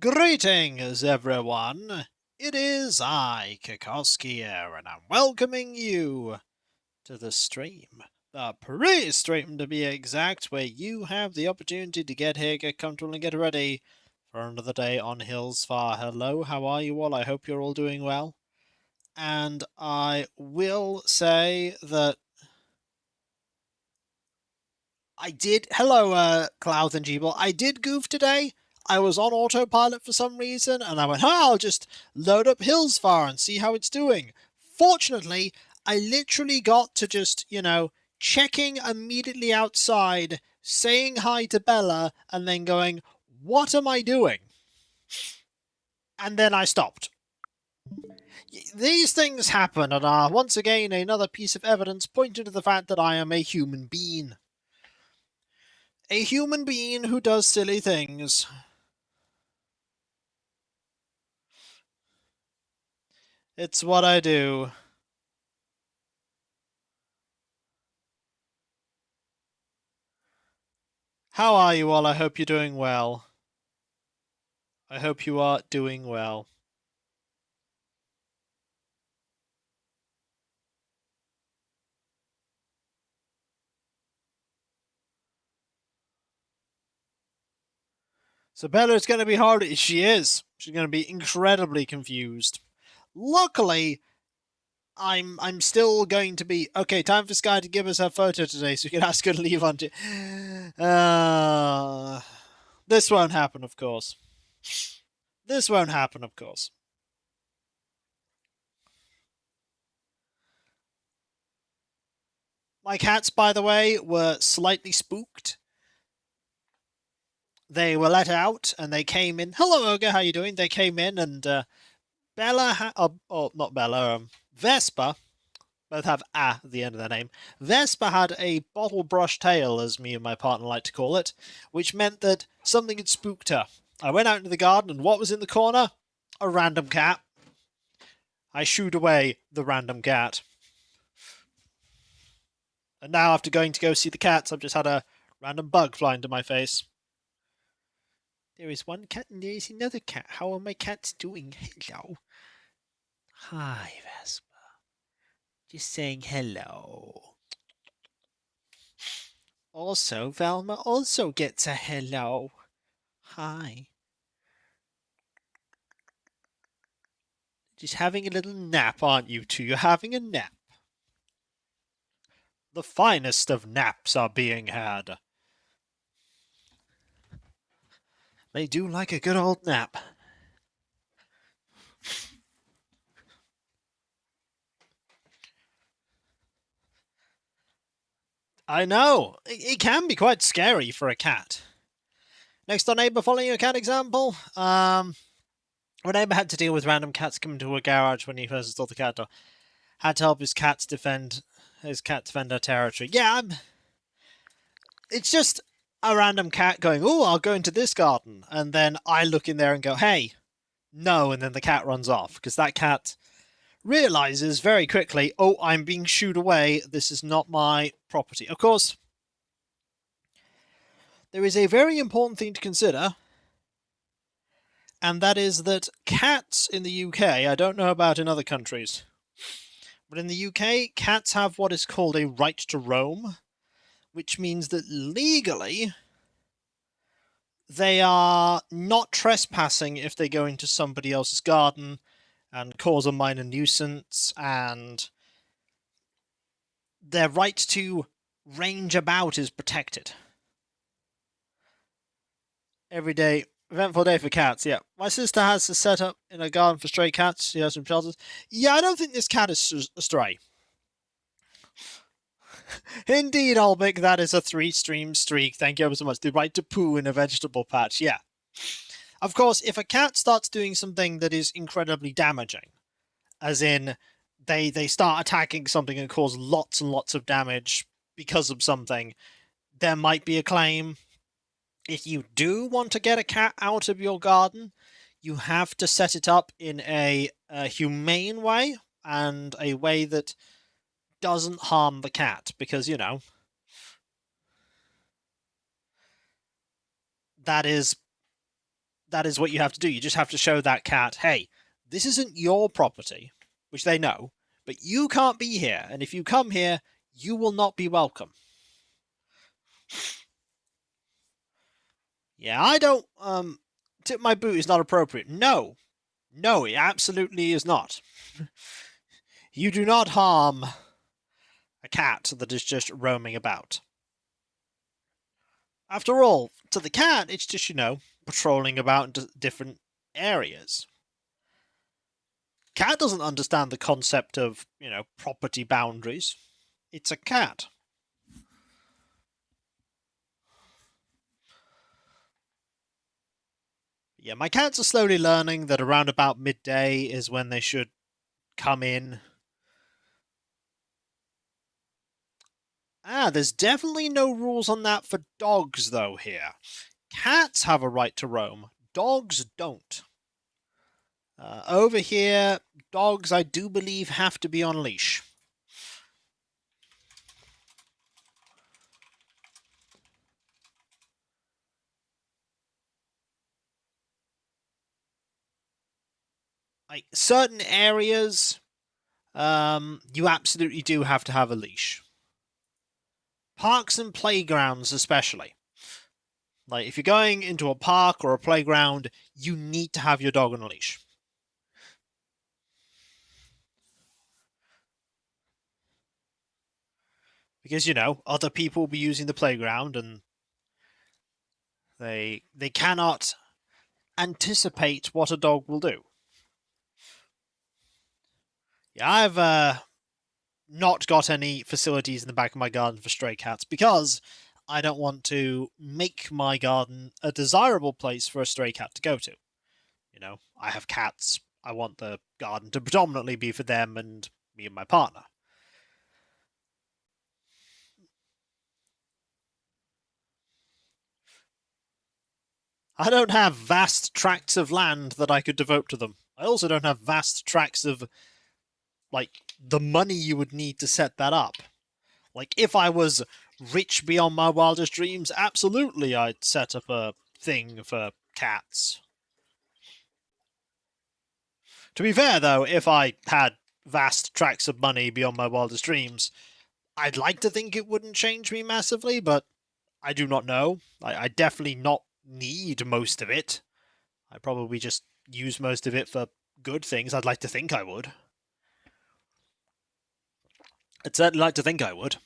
Greetings, everyone. It is I, Kokoski here, and I'm welcoming you to the stream. The pre-stream, to be exact, where you have the opportunity to get here, get comfortable, and get ready for another day on Hillsfar. Hello, how are you all? I hope you're all doing well. And I will say that hello, Clouds and Jeeble. I did goof today. I was on autopilot for some reason, and I went, I'll just load up Hillsfar and see how it's doing. Fortunately, I literally got to just, checking immediately outside, saying hi to Bella, and then going, what am I doing? And then I stopped. These things happen and are once again another piece of evidence pointing to the fact that I am a human being. A human being who does silly things. It's what I do. How are you all? I hope you're doing well. I hope you are doing well. So Bella's going to be hard. She is. She's going to be incredibly confused. Luckily, I'm still going to be okay. Time for Sky to give us her photo today, so we can ask her to leave on. This won't happen, of course. This won't happen, of course. My cats, by the way, were slightly spooked. They were let out, and they came in. Hello, Ogre. How you doing? They came in, and Bella, not Bella, Vespa, both have A at the end of their name. Vespa had a bottle brush tail, as me and my partner like to call it, which meant that something had spooked her. I went out into the garden, and what was in the corner? A random cat. I shooed away the random cat. And now, after going to go see the cats, I've just had a random bug fly into my face. There is one cat and there is another cat. How are my cats doing? Hello. Hi, Vespa. Just saying hello. Also, Velma also gets a hello. Hi. Just having a little nap, aren't you two? You're having a nap. The finest of naps are being had. They do like a good old nap. I know. It can be quite scary for a cat. Next door neighbour, following your cat example. Our neighbour had to deal with random cats coming to a garage when he first installed the cat door. Had to help his cat defend her territory. Yeah, it's just a random cat going, oh, I'll go into this garden. And then I look in there and go, hey, no. And then the cat runs off because that cat realizes very quickly, oh, I'm being shooed away. This is not my property. Of course, there is a very important thing to consider, and that is that cats in the UK, I don't know about in other countries, but in the UK, cats have what is called a right to roam, which means that legally they are not trespassing if they go into somebody else's garden and cause a minor nuisance, and their right to range about is protected. Every day, eventful day for cats, yeah. My sister has a setup in a garden for stray cats. She has some shelters. Yeah, I don't think this cat is a stray. Indeed, Olbic, that is a 3-stream streak. Thank you ever so much. The right to poo in a vegetable patch, yeah. Of course, if a cat starts doing something that is incredibly damaging, as in they start attacking something and cause lots and lots of damage because of something, there might be a claim. If you do want to get a cat out of your garden, you have to set it up in a humane way and a way that doesn't harm the cat, because, that is that is what you have to do. You just have to show that cat, hey, this isn't your property, which they know, but you can't be here, and if you come here, you will not be welcome. Yeah, I don't, tip my boot is not appropriate. No. No, it absolutely is not. You do not harm a cat that is just roaming about. After all, to the cat, it's just, patrolling about different areas. Cat doesn't understand the concept of, property boundaries. It's a cat. Yeah, my cats are slowly learning that around about midday is when they should come in. There's definitely no rules on that for dogs, though, here. Cats have a right to roam. Dogs don't. Over here, dogs, I do believe, have to be on leash. Like, certain areas, you absolutely do have to have a leash. Parks and playgrounds especially. Like, if you're going into a park or a playground, you need to have your dog on a leash. Because, other people will be using the playground and they cannot anticipate what a dog will do. Yeah, I've not got any facilities in the back of my garden for stray cats because I don't want to make my garden a desirable place for a stray cat to go to. I have cats. I want the garden to predominantly be for them and me and my partner. I don't have vast tracts of land that I could devote to them. I also don't have vast tracts of, the money you would need to set that up. Like, if I was rich beyond my wildest dreams, absolutely I'd set up a thing for cats. To be fair, though, if I had vast tracts of money beyond my wildest dreams, I'd like to think it wouldn't change me massively, but I do not know. I definitely not need most of it. I probably just use most of it for good things. I'd like to think I would. I'd certainly like to think I would.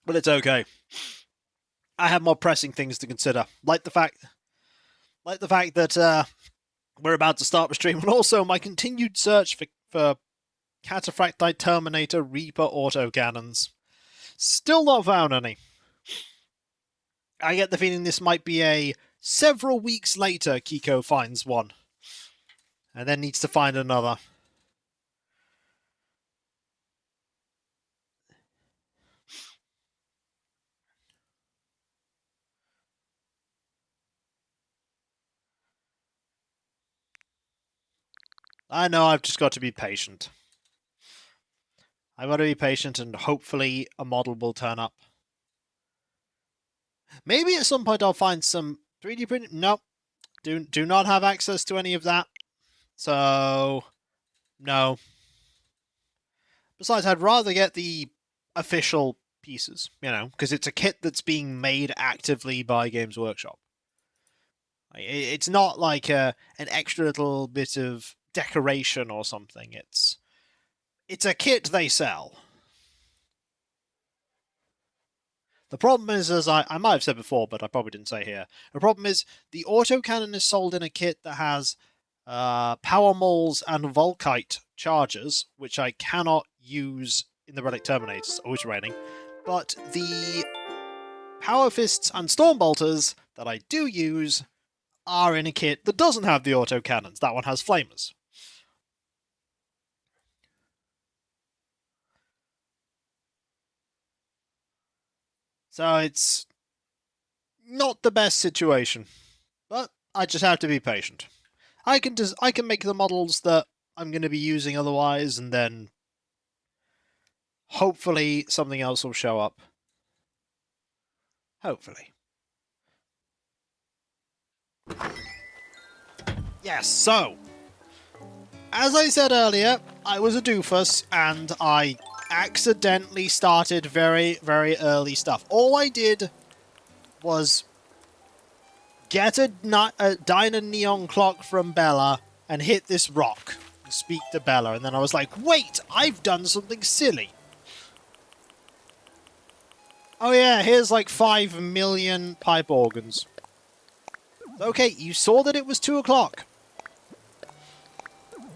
But it's okay. I have more pressing things to consider, like the fact that we're about to start the stream, and also my continued search for Cataphractite Terminator Reaper autocannons. Still not found any. I get the feeling this might be a several weeks later Kiko finds one, and then needs to find another. I know I've just got to be patient. I've got to be patient, and hopefully a model will turn up. Maybe at some point I'll find some 3D print. Nope. Do not have access to any of that. So, no. Besides, I'd rather get the official pieces, because it's a kit that's being made actively by Games Workshop. It's not like an extra little bit of decoration or something. It's a kit they sell. The problem is, as I might have said before, but I probably didn't say here, the problem is the autocannon is sold in a kit that has power moles and Volkite chargers, which I cannot use in the Relic Terminator. It's always raining. But the Power Fists and Stormbolters that I do use are in a kit that doesn't have the autocannons. That one has flamers. So it's not the best situation, but I just have to be patient. I can make the models that I'm going to be using otherwise, and then hopefully something else will show up. Hopefully. Yes, so, as I said earlier, I was a doofus, and I accidentally started very, very early stuff. All I did was get a diner neon clock from Bella and hit this rock and speak to Bella, and then I was like, wait, I've done something silly. Oh yeah, here's like 5 million pipe organs. Okay, you saw that it was 2 o'clock.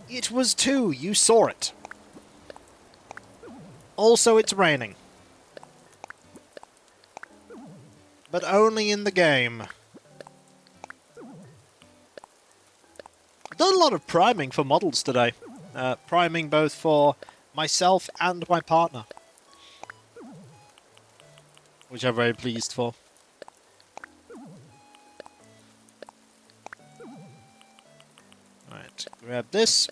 It was 2, you saw it. Also, it's raining. But only in the game. I've done a lot of priming for models today. Priming both for myself and my partner. Which I'm very pleased for. Alright, grab this.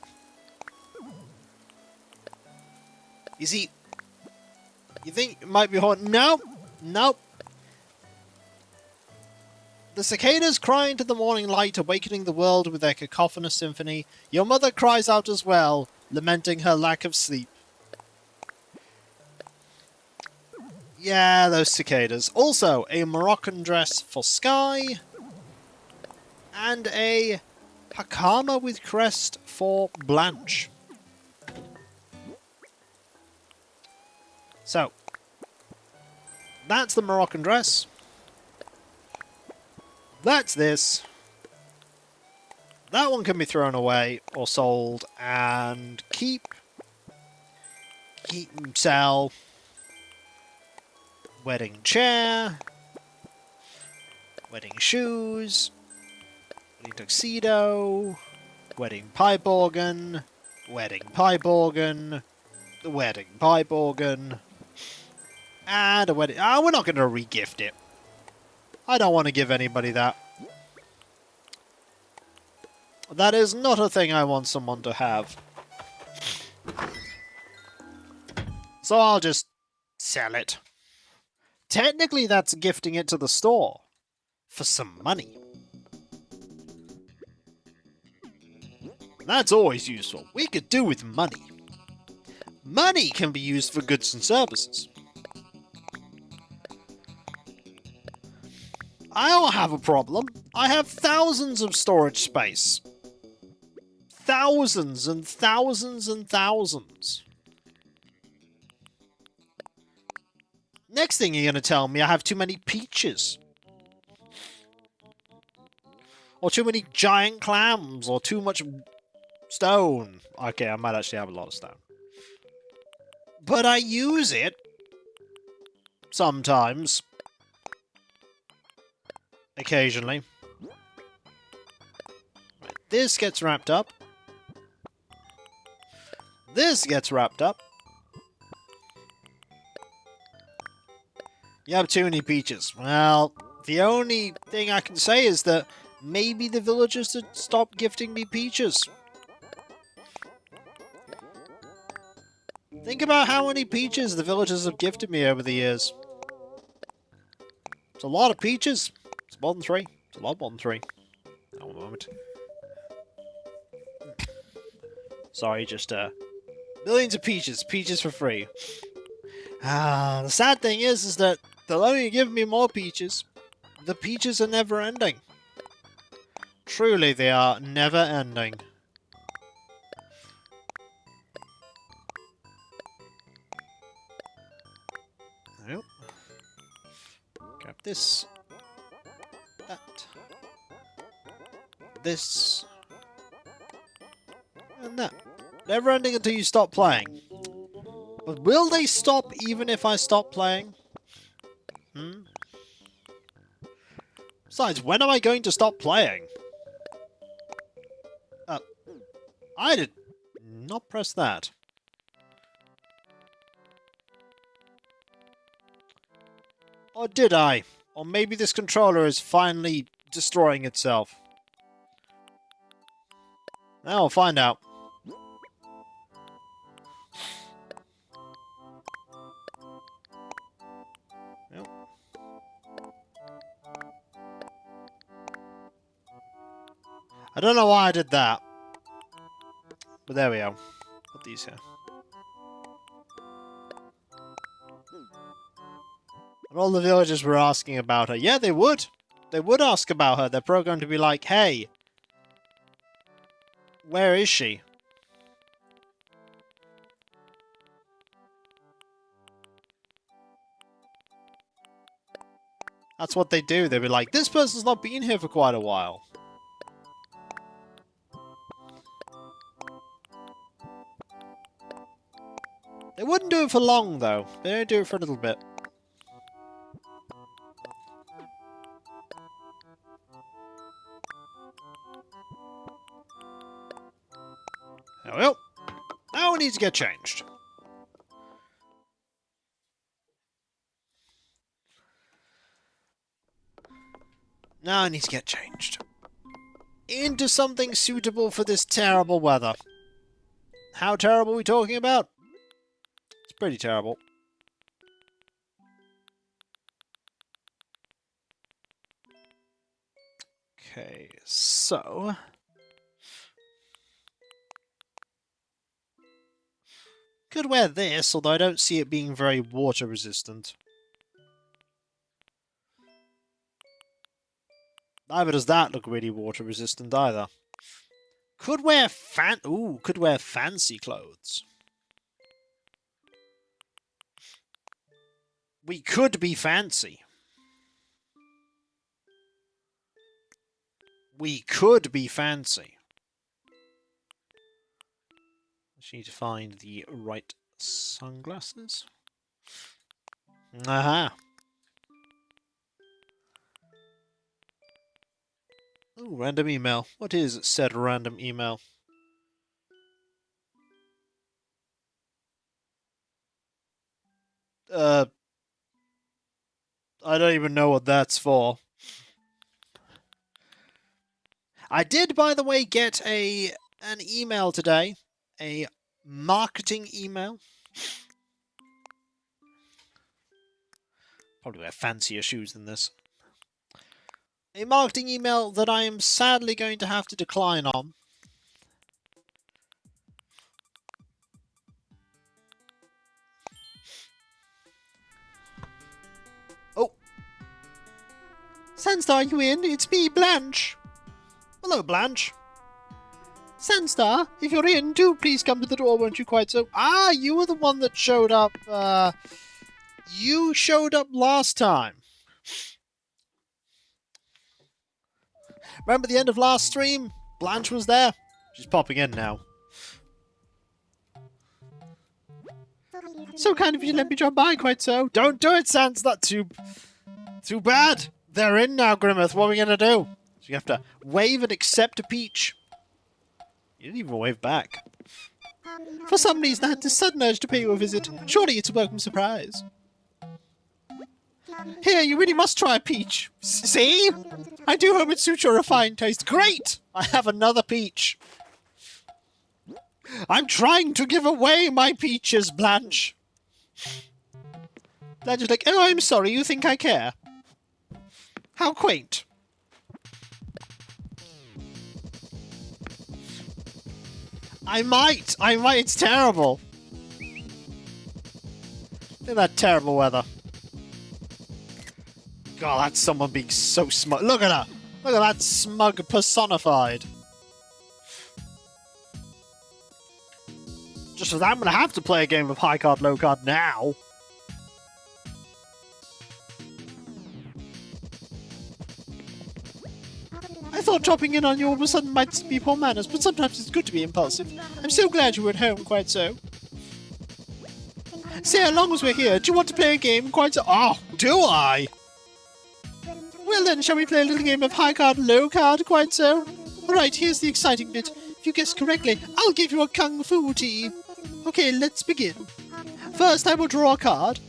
You see, you think it might be hard? No! Nope. The cicadas cry into the morning light, awakening the world with their cacophonous symphony. Your mother cries out as well, lamenting her lack of sleep. Yeah, those cicadas. Also, a Moroccan dress for Sky. And a Hakama with crest for Blanche. So, that's the Moroccan dress. That's this. That one can be thrown away or sold and keep, sell. Wedding chair. Wedding shoes. Wedding tuxedo. Wedding pipe organ. Wedding pipe organ. The wedding pipe organ. And a wedding... Ah, we're not going to re-gift it. I don't want to give anybody that. That is not a thing I want someone to have. So I'll just sell it. Technically, that's gifting it to the store. For some money. That's always useful. We could do with money. Money can be used for goods and services. I don't have a problem. I have thousands of storage space. Thousands and thousands and thousands. Next thing you're going to tell me I have too many peaches. Or too many giant clams. Or too much stone. Okay, I might actually have a lot of stone. But I use it. Sometimes. Occasionally. Right, this gets wrapped up. This gets wrapped up. You have too many peaches. Well, the only thing I can say is that maybe the villagers should stop gifting me peaches. Think about how many peaches the villagers have gifted me over the years. It's a lot of peaches. It's more than 3. It's a lot more than 3. One moment. Sorry, just millions of peaches. Peaches for free. The sad thing is that they'll only give me more peaches. The peaches are never ending. Truly, they are never ending. Nope. Grab this. That. This. And that. Never ending until you stop playing. But will they stop even if I stop playing? Besides, when am I going to stop playing? I did not press that. Or did I? Or maybe this controller is finally destroying itself. Now we'll find out. I don't know why I did that. But there we go. Put these here. And all the villagers were asking about her. Yeah, they would. They would ask about her. They're programmed to be like, hey, where is she? That's what they do. They'd be like, this person's not been here for quite a while. They wouldn't do it for long, though. They don't do it for a little bit. There we go. Now we need to get changed. Now I need to get changed. Into something suitable for this terrible weather. How terrible are we talking about? It's pretty terrible. Okay, so... could wear this, although I don't see it being very water resistant. Neither does that look really water resistant either. Could wear could wear fancy clothes. We could be fancy. We could be fancy. Just need to find the right sunglasses. Aha. Ooh, random email. What is said random email? I don't even know what that's for. I did, by the way, get an email today. A marketing email. Probably wear fancier shoes than this. A marketing email that I am sadly going to have to decline on. Oh! Sandstar, you in? It's me, Blanche. Hello, Blanche. Sandstar, if you're in, do please come to the door, won't you quite so... Ah, you were the one that showed up, you showed up last time. Remember the end of last stream? Blanche was there. She's popping in now. So kind of you to let me drop by, quite so. Don't do it, Sans. That's too bad. They're in now, Grimmeth. What are we going to do? So you have to wave and accept a peach. You didn't even wave back. For some reason, I had this sudden urge to pay you a visit. Surely it's a welcome surprise. Here, you really must try a peach. See? I do hope it suits your refined taste. Great! I have another peach. I'm trying to give away my peaches, Blanche. Blanche is like, oh, I'm sorry, you think I care? How quaint. I might, it's terrible. Look at that terrible weather. God, that's someone being so smug. Look at her! Look at that smug personified. Just for that, I'm going to have to play a game of high card, low card now. I thought dropping in on you all of a sudden might be poor manners, but sometimes it's good to be impulsive. I'm so glad you were at home, quite so. Say, as long as we're here, do you want to play a game? Quite so. Oh, do I? Well then, shall we play a little game of high card, low card, quite so? Alright, here's the exciting bit. If you guess correctly, I'll give you a kung fu tea. Okay, let's begin. First, I will draw a card.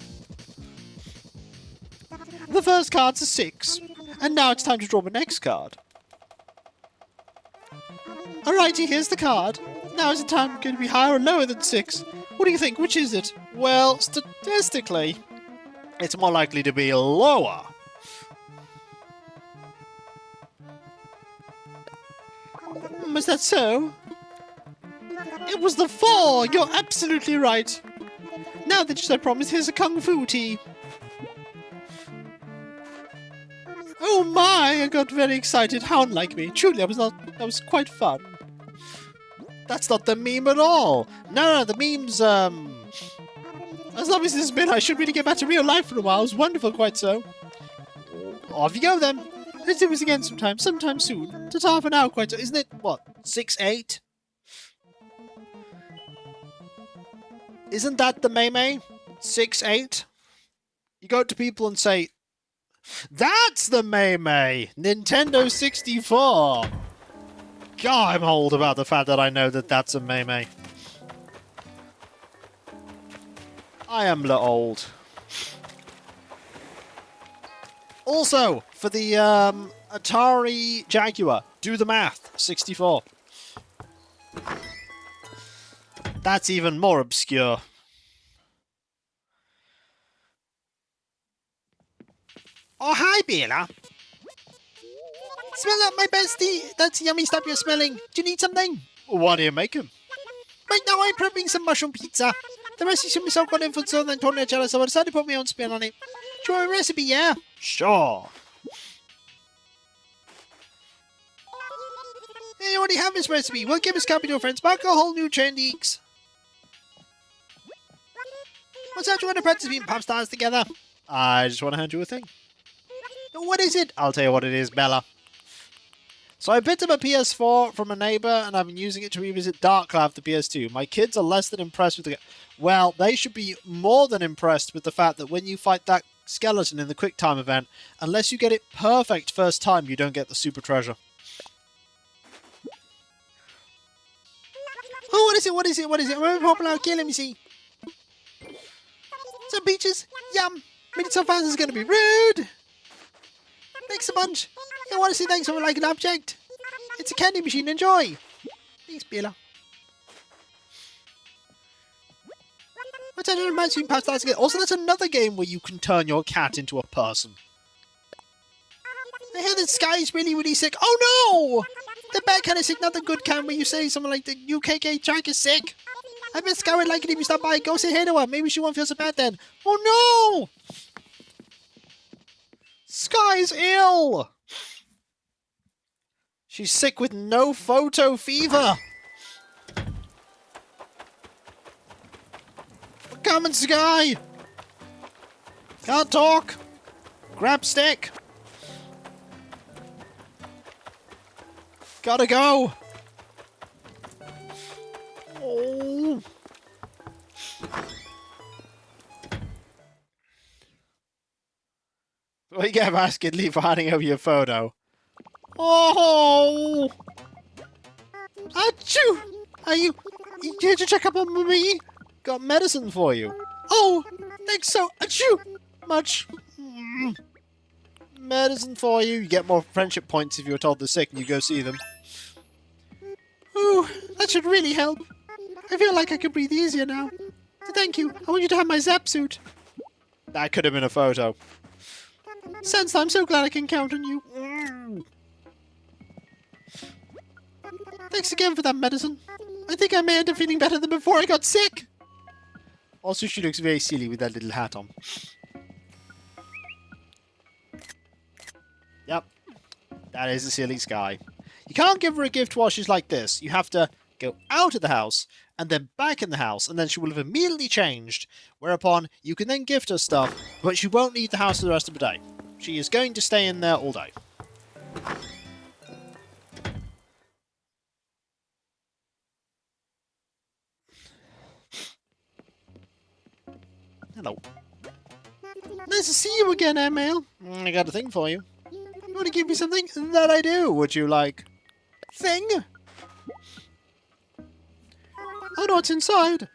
The first card's a 6. And now it's time to draw the next card. Alrighty, here's the card. Now is the time going to be higher or lower than 6? What do you think? Which is it? Well, statistically, it's more likely to be lower. Was that so? It was the 4! You're absolutely right! Now that I promise, here's a kung fu tea. Oh my! I got very excited. How unlike me. Truly, that was quite fun. That's not the meme at all. No, the meme's, as long as this has been, I should really get back to real life for a while. It was wonderful, quite so. Off you go, then. Let's do this again sometime soon. Ta-ta for now, quite so. Isn't it, what, 6-8? Isn't that the Mei? 6-8? You go to people and say, that's the Mei! Nintendo 64! God, I'm old about the fact that I know that that's a Mei. I am old. Also, for the Atari Jaguar, do the math, 64. That's even more obscure. Oh, hi, Bella. Smell up, my bestie. That's yummy stuff you're smelling. Do you need something? What are you making? Right now, I'm prepping some mushroom pizza. The recipe should be so good in food, so then totally jealous, so I decided to put my own spin on it. Do you want a recipe, yeah? Sure. Hey, you already have this recipe. We'll give this copy to your friends. Back a whole new chain leaks. What's that? You want to practice being pop stars together? I just want to hand you a thing. What is it? I'll tell you what it is, Bella. So I picked up a PS4 from a neighbor, and I've been using it to revisit Darkcloud for the PS2. My kids are less than impressed with the... Well, they should be more than impressed with the fact that when you fight that skeleton in the quick time event, unless you get it perfect first time, you don't get the super treasure. Oh, what is it? Very popular. Okay, let me see. Some peaches. Yum. Made it so fast it's going to be rude. Thanks a bunch. I want to say thanks for like an object. It's a candy machine. Enjoy. Thanks, Bella. What's that? Reminds me of again. Also, that's another game where you can turn your cat into a person. I hear the sky is really, really sick. Oh no! The bad kind of sick, not the good kind where you say something like the UKK track is sick. I bet Sky would like it if you stop by. Go say hey to her. Maybe she won't feel so bad then. Oh no! Sky's ill! She's sick with no photo fever. Come on, Sky! Can't talk. Grab stick. Gotta go. Oh. What you get basketly for handing over your photo? Oh! Achoo! Are you here to check up on me? Got medicine for you. Oh! Thanks so achoo! Much. Medicine for you. You get more friendship points if you're told they're sick and you go see them. Ooh, that should really help. I feel like I can breathe easier now. Thank you. I want you to have my Zap suit. That could have been a photo. Sense, I'm so glad I can count on you. Thanks again for that medicine. I think I may end up feeling better than before I got sick. Also, she looks very silly with that little hat on. Yep. That is a silly Sky. You can't give her a gift while she's like this. You have to go out of the house and then back in the house, and then she will have immediately changed, whereupon you can then gift her stuff, but she won't leave the house for the rest of the day. She is going to stay in there all day. Hello. Nice to see you again, Emil. I got a thing for you. You want to give me something? That I do. Would you like... thing? I know what's inside.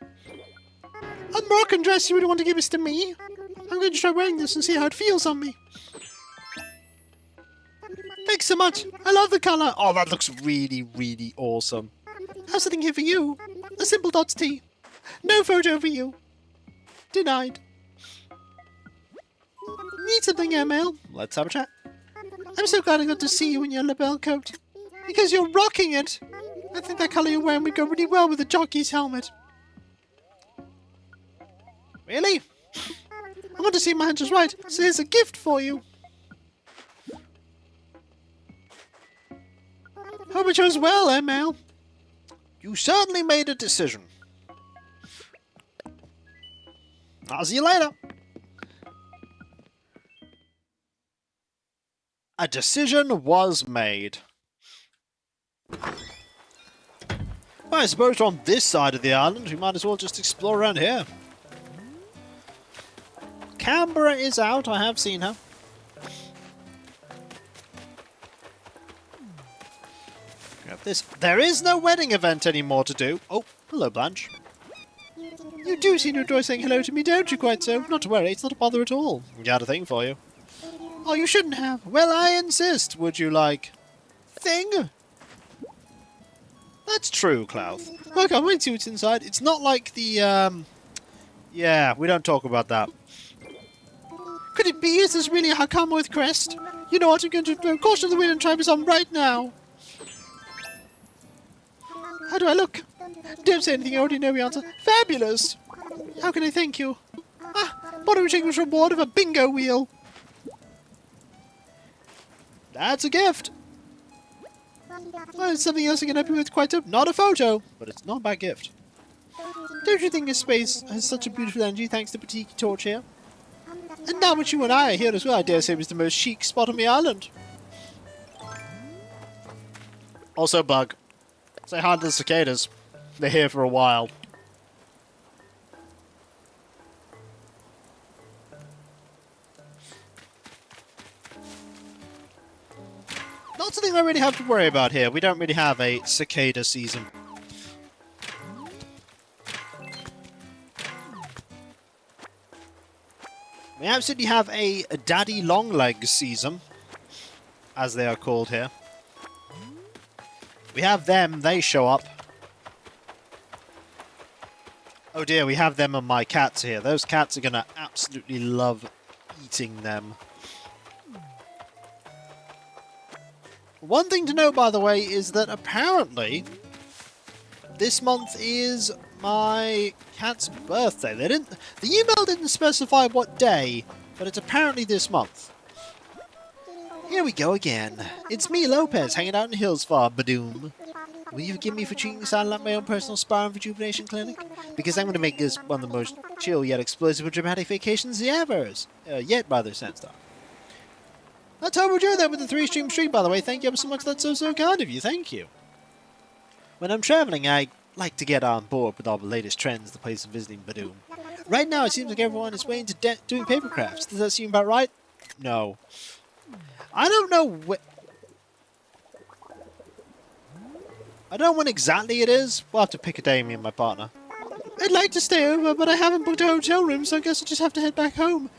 A Moroccan dress you would want to give this to me. I'm going to try wearing this and see how it feels on me. Thanks so much. I love the colour. Oh, that looks really, really awesome. I have something here for you. A simple dots tea. No photo for you. Denied. Need something, Emil? Let's have a chat. I'm so glad I got to see you in your lapel coat. Because you're rocking it. I think that colour you're wearing would go really well with a jockey's helmet. Really? I want to see my hunch is right, so here's a gift for you. Hope it goes well, eh, Mel? You certainly made a decision. I'll see you later. A decision was made. Well, I suppose we're on this side of the island. We might as well just explore around here. Canberra is out. I have seen her. Grab this. There is no wedding event anymore to do. Oh, hello, Blanche. You do seem to enjoy saying hello to me, don't you? Quite so. Not to worry, it's not a bother at all. Got a thing for you. Oh, you shouldn't have. Well, I insist. Would you like... thing? That's true, Clouth. Look, I wait to see what's inside. It's not like the, yeah, we don't talk about that. Could it be? Is this really a Hakama with crest? You know what? I'm going to throw caution to the wind and try this on right now. How do I look? Don't say anything, I already know the answer. Fabulous! How can I thank you? Ah, what are we taking as reward of a bingo wheel? That's a gift! Well, it's something else I can help you with quite so. Not a photo, but it's not a bad gift. Don't you think this space has such a beautiful energy thanks to the Patiki torch here? And now that you and I are here as well, I dare say it's the most chic spot on the island. Also, Bug. Say hi to the cicadas. They're here for a while. Not something I really have to worry about here. We don't really have a cicada season. We absolutely have a daddy longlegs season, as they are called here. We have them, they show up. Oh dear, we have them and my cats here. Those cats are going to absolutely love eating them. One thing to note, by the way, is that apparently this month is my cat's birthday. The email didn't specify what day, but it's apparently this month. Here we go again. It's me, Lopez, hanging out in Hillsfar, Badoom. Will you forgive me for treating this island like my own personal spa and rejuvenation clinic? Because I'm going to make this one of the most chill yet explosive and dramatic vacations ever. Yet, rather, Sandstar. That's how we're doing that with the 3-stream stream, by the way. Thank you ever so much. That's so kind of you. Thank you. When I'm traveling, I like to get on board with all the latest trends the place of visiting Badoom. Right now, it seems like everyone is way into doing paper crafts. Does that seem about right? No. I don't know I don't know when exactly it is. We'll have to pick a day, me and my partner. I'd like to stay over, but I haven't booked a hotel room, so I guess I'll just have to head back home.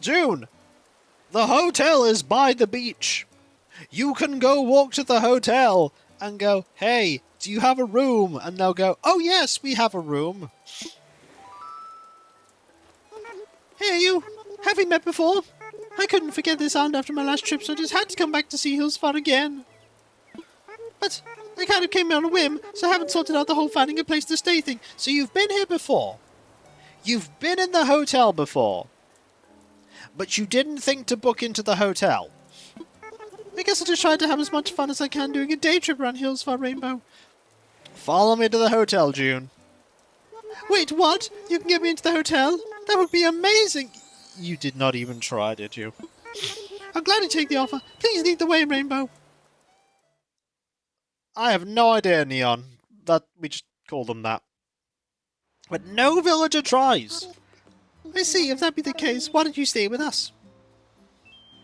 June! The hotel is by the beach. You can go walk to the hotel and go, hey, do you have a room? And they'll go, oh yes, we have a room. Hey, you. Have we met before? I couldn't forget this island after my last trip, so I just had to come back to see Hillsfar again. But I kind of came on a whim, so I haven't sorted out the whole finding a place to stay thing. So you've been here before. You've been in the hotel before. But you didn't think to book into the hotel. I guess I'll just try to have as much fun as I can doing a day trip around Hillsfar Rainbow. Follow me to the hotel, June. Wait, what? You can get me into the hotel? That would be amazing. You did not even try, did you? I'm glad to take the offer. Please lead the way, Rainbow. I have no idea, Neon. That we just call them that. But no villager tries. I see. If that be the case, why don't you stay with us?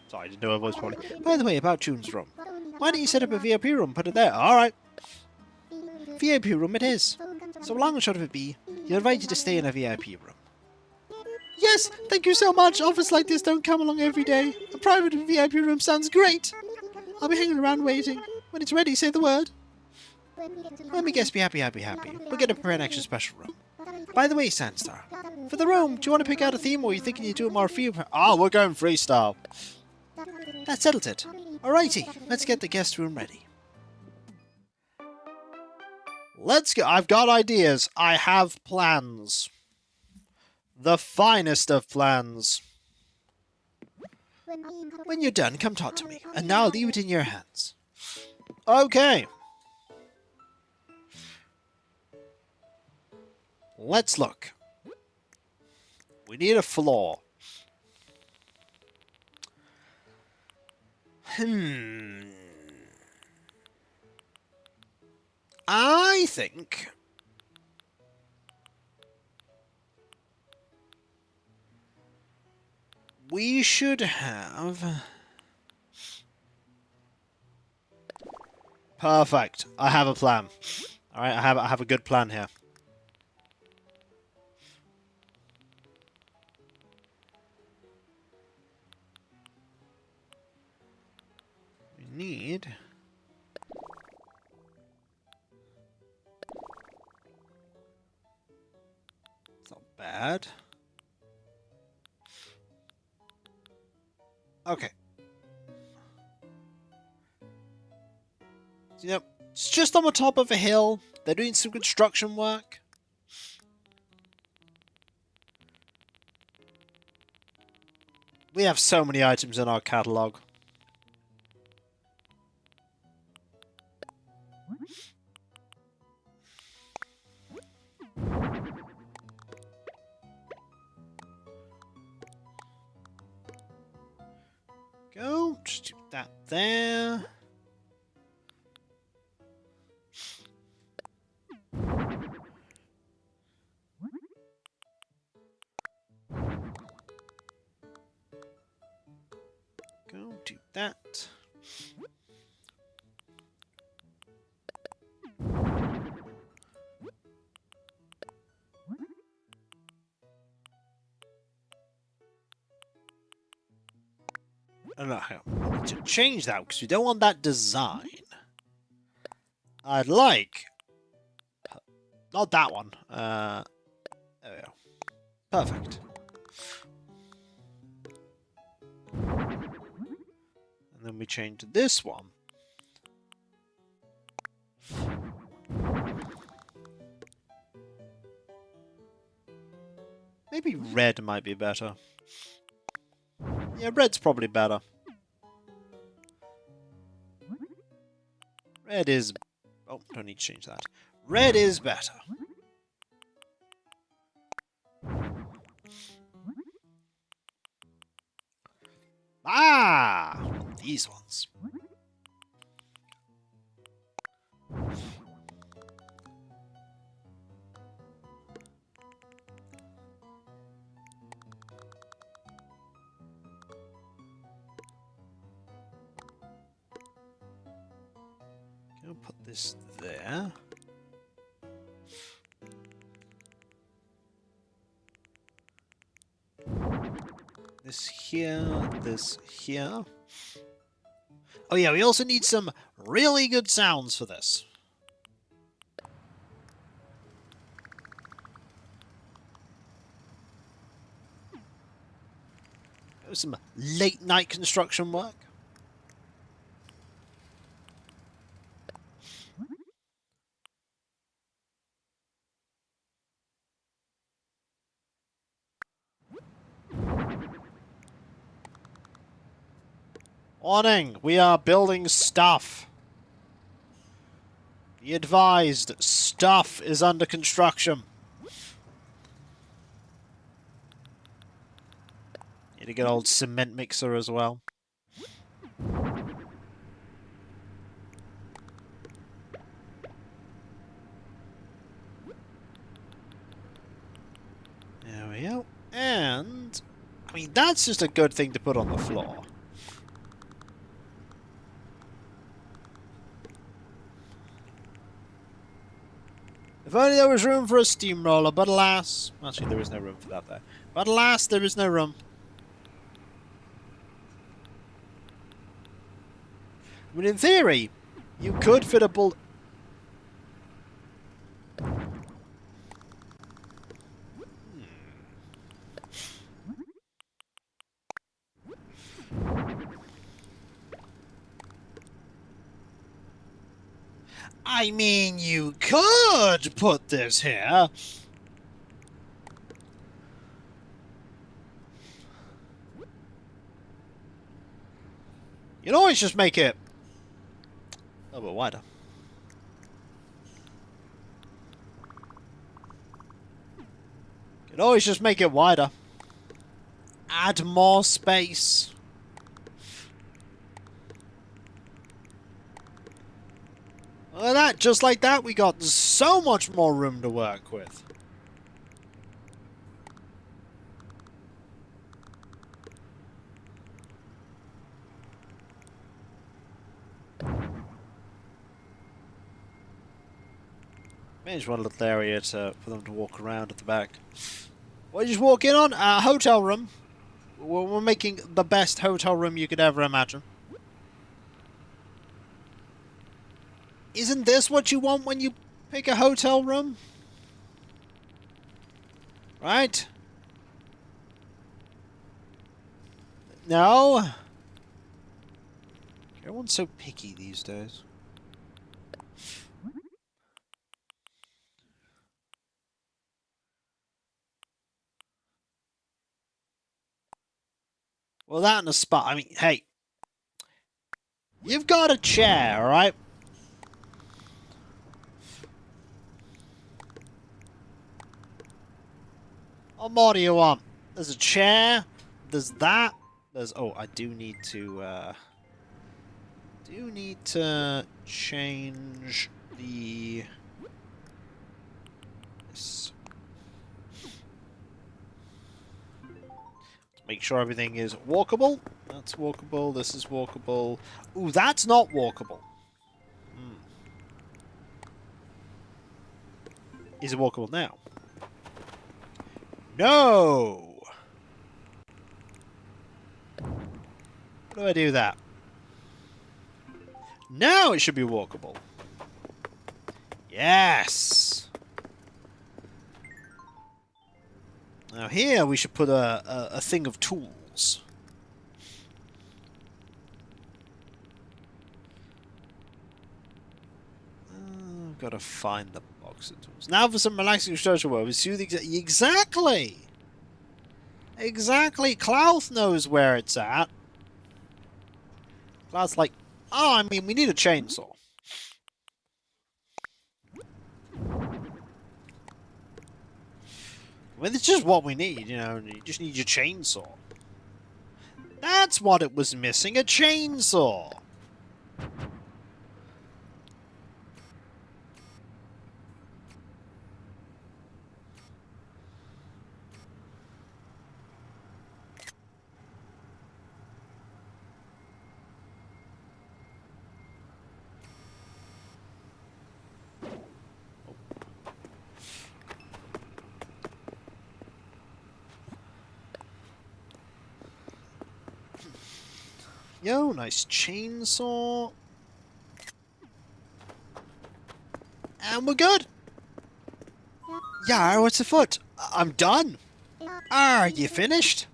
Sorry, I didn't know her voice properly. By the way, about June's room. Why don't you set up a VIP room, put it there? Alright. VIP room it is. So long and short of it be, you're invited to stay in a VIP room. Yes, thank you so much. Offers like this don't come along every day. A private VIP room sounds great. I'll be hanging around waiting. When it's ready, say the word. Let me guess, be happy. We're going to prepare an extra special room. By the way, Sandstar, for the room, do you want to pick out a theme or are you thinking you do it more free? Oh, we're going freestyle. That settles it. Alrighty, let's get the guest room ready. Let's go. I've got ideas. I have plans. The finest of plans. When you're done, come talk to me. And now I'll leave it in your hands. Okay. Let's look. We need a floor. I think we should have... Perfect. I have a plan. Alright, I have a good plan here. We need... It's not bad. Okay. Yep. It's just on the top of a hill. They're doing some construction work. We have so many items in our catalogue. Go. Just do that there. Go do that. I don't know how. We need to change that because we don't want that design. I'd like... Not that one. There we go. Perfect. And then we change this one. Maybe red might be better. Yeah, red's probably better. Red is... Oh, don't need to change that. Red is better. Ah! These ones. I'll put this there. This here, this here. Oh yeah, we also need some really good sounds for this. Some late night construction work. Warning, we are building stuff. Be advised, stuff is under construction. Need a good old cement mixer as well. There we go. And, I mean, that's just a good thing to put on the floor. If only there was room for a steamroller, but alas... Actually, there is no room for that there. But alas, there is no room. I mean, in theory, you could fit a bull... I mean, you could put this here. You can always just make it a little bit wider. You can always just make it wider. Add more space. Look at that, just like that, we got so much more room to work with. Maybe just one little area for them to walk around at the back. What did you just walk in on? A hotel room. We're making the best hotel room you could ever imagine. Isn't this what you want when you pick a hotel room? Right? No? Everyone's so picky these days. Well, that in a spot. I mean, hey. You've got a chair, alright? What more do you want? There's a chair. There's that. There's... Oh, I do need to, change the... This. Make sure everything is walkable. That's walkable. This is walkable. Ooh, that's not walkable. Is it walkable now? No! How do I do that? Now it should be walkable. Yes! Now here we should put a thing of tools. I've got to find the box of tools. Now for some relaxing social work. Exactly! Exactly! Klaus knows where it's at. Klaus like, oh, I mean, we need a chainsaw. I mean, it's just what we need, you know, you just need your chainsaw. That's what it was missing, a chainsaw! Yo, nice chainsaw. And we're good. Yeah, what's afoot? I'm done. Are you finished?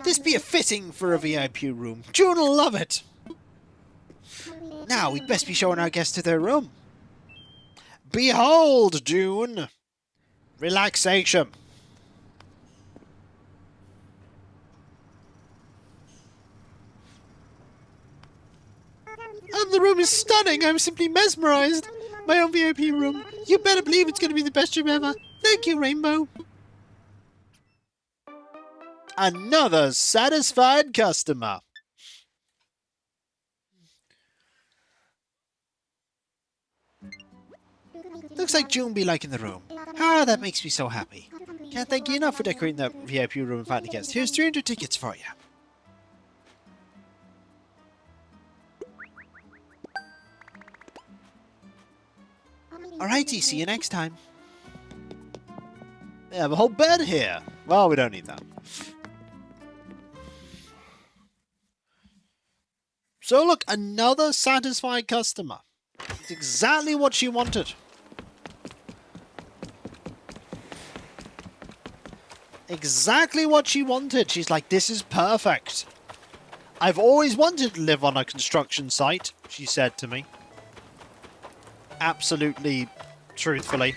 This be a fitting for a VIP room. June'll love it. Now, we'd best be showing our guests to their room. Behold, June. Relaxation. And the room is stunning. I'm simply mesmerized. My own VIP room. You better believe it's going to be the best room ever. Thank you, Rainbow. Another satisfied customer. Looks like June be liking the room. Ah, that makes me so happy. Can't thank you enough for decorating that VIP room and inviting guests. Here's 300 tickets for you. Alrighty, see you next time. They have a whole bed here. Well, we don't need that. So look, another satisfied customer. It's exactly what she wanted. Exactly what she wanted. She's like, this is perfect. I've always wanted to live on a construction site, she said to me. Absolutely, truthfully.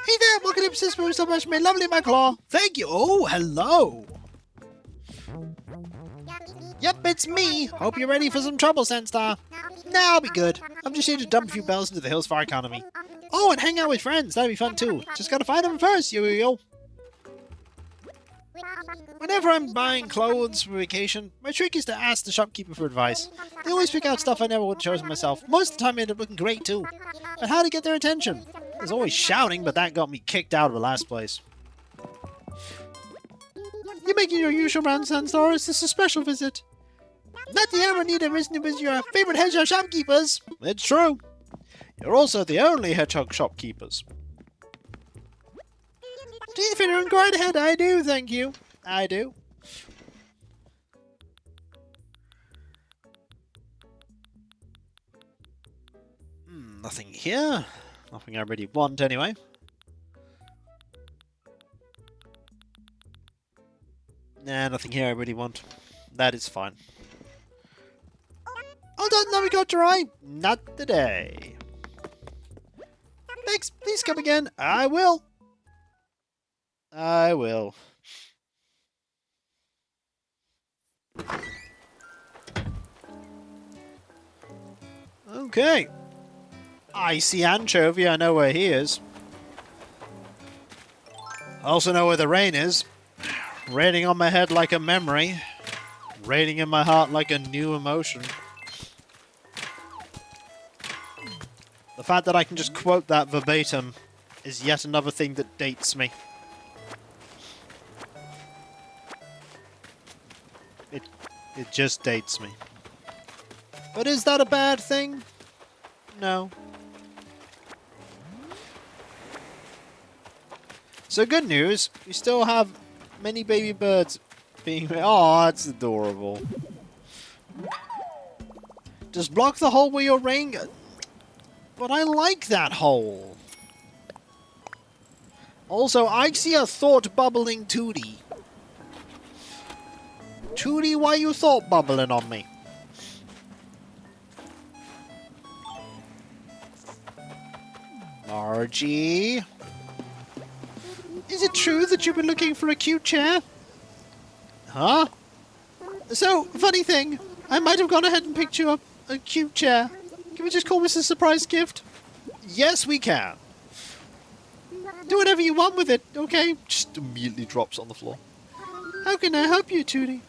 Hey there, welcome to Sister so much, my lovely my claw. Thank you. Oh, hello. Yep, it's me. Hope you're ready for some trouble, Sandstar. Nah, I'll be good. I'm just here to dump a few bells into the Hillsfar economy. Oh, and hang out with friends. That'd be fun too. Just gotta find them first, yo. Whenever I'm buying clothes for vacation, my trick is to ask the shopkeeper for advice. They always pick out stuff I never would have chosen myself. Most of the time I end up looking great too. But how to get their attention? There's always shouting, but that got me kicked out of the last place. You're making your usual round, Sunstar. Is this a special visit? Not the ever need a reason to visit your favorite hedgehog shopkeepers. It's true. You're also the only hedgehog shopkeepers. Please, Finneran, go right ahead. I do, thank you. I do. Nothing here. Nothing I really want, anyway. Nah, nothing here I really want. That is fine. Hold on, now we got dry. Not today. Thanks, please come again. I will. I will. Okay. I see Anchovy, I know where he is. I also know where the rain is. Raining on my head like a memory. Raining in my heart like a new emotion. The fact that I can just quote that verbatim is yet another thing that dates me. It just dates me. But is that a bad thing? No. So good news, we still have many baby birds being... Oh, that's adorable. Just block the hole where your rain... But I like that hole. Also, I see a thought bubbling Tootie. Tootie, why you thought bubbling on me? Margie? Is it true that you've been looking for a cute chair? Huh? So, funny thing, I might have gone ahead and picked you up a cute chair. Can we just call this a surprise gift? Yes, we can. Do whatever you want with it, okay? Just immediately drops on the floor. How can I help you, Tootie?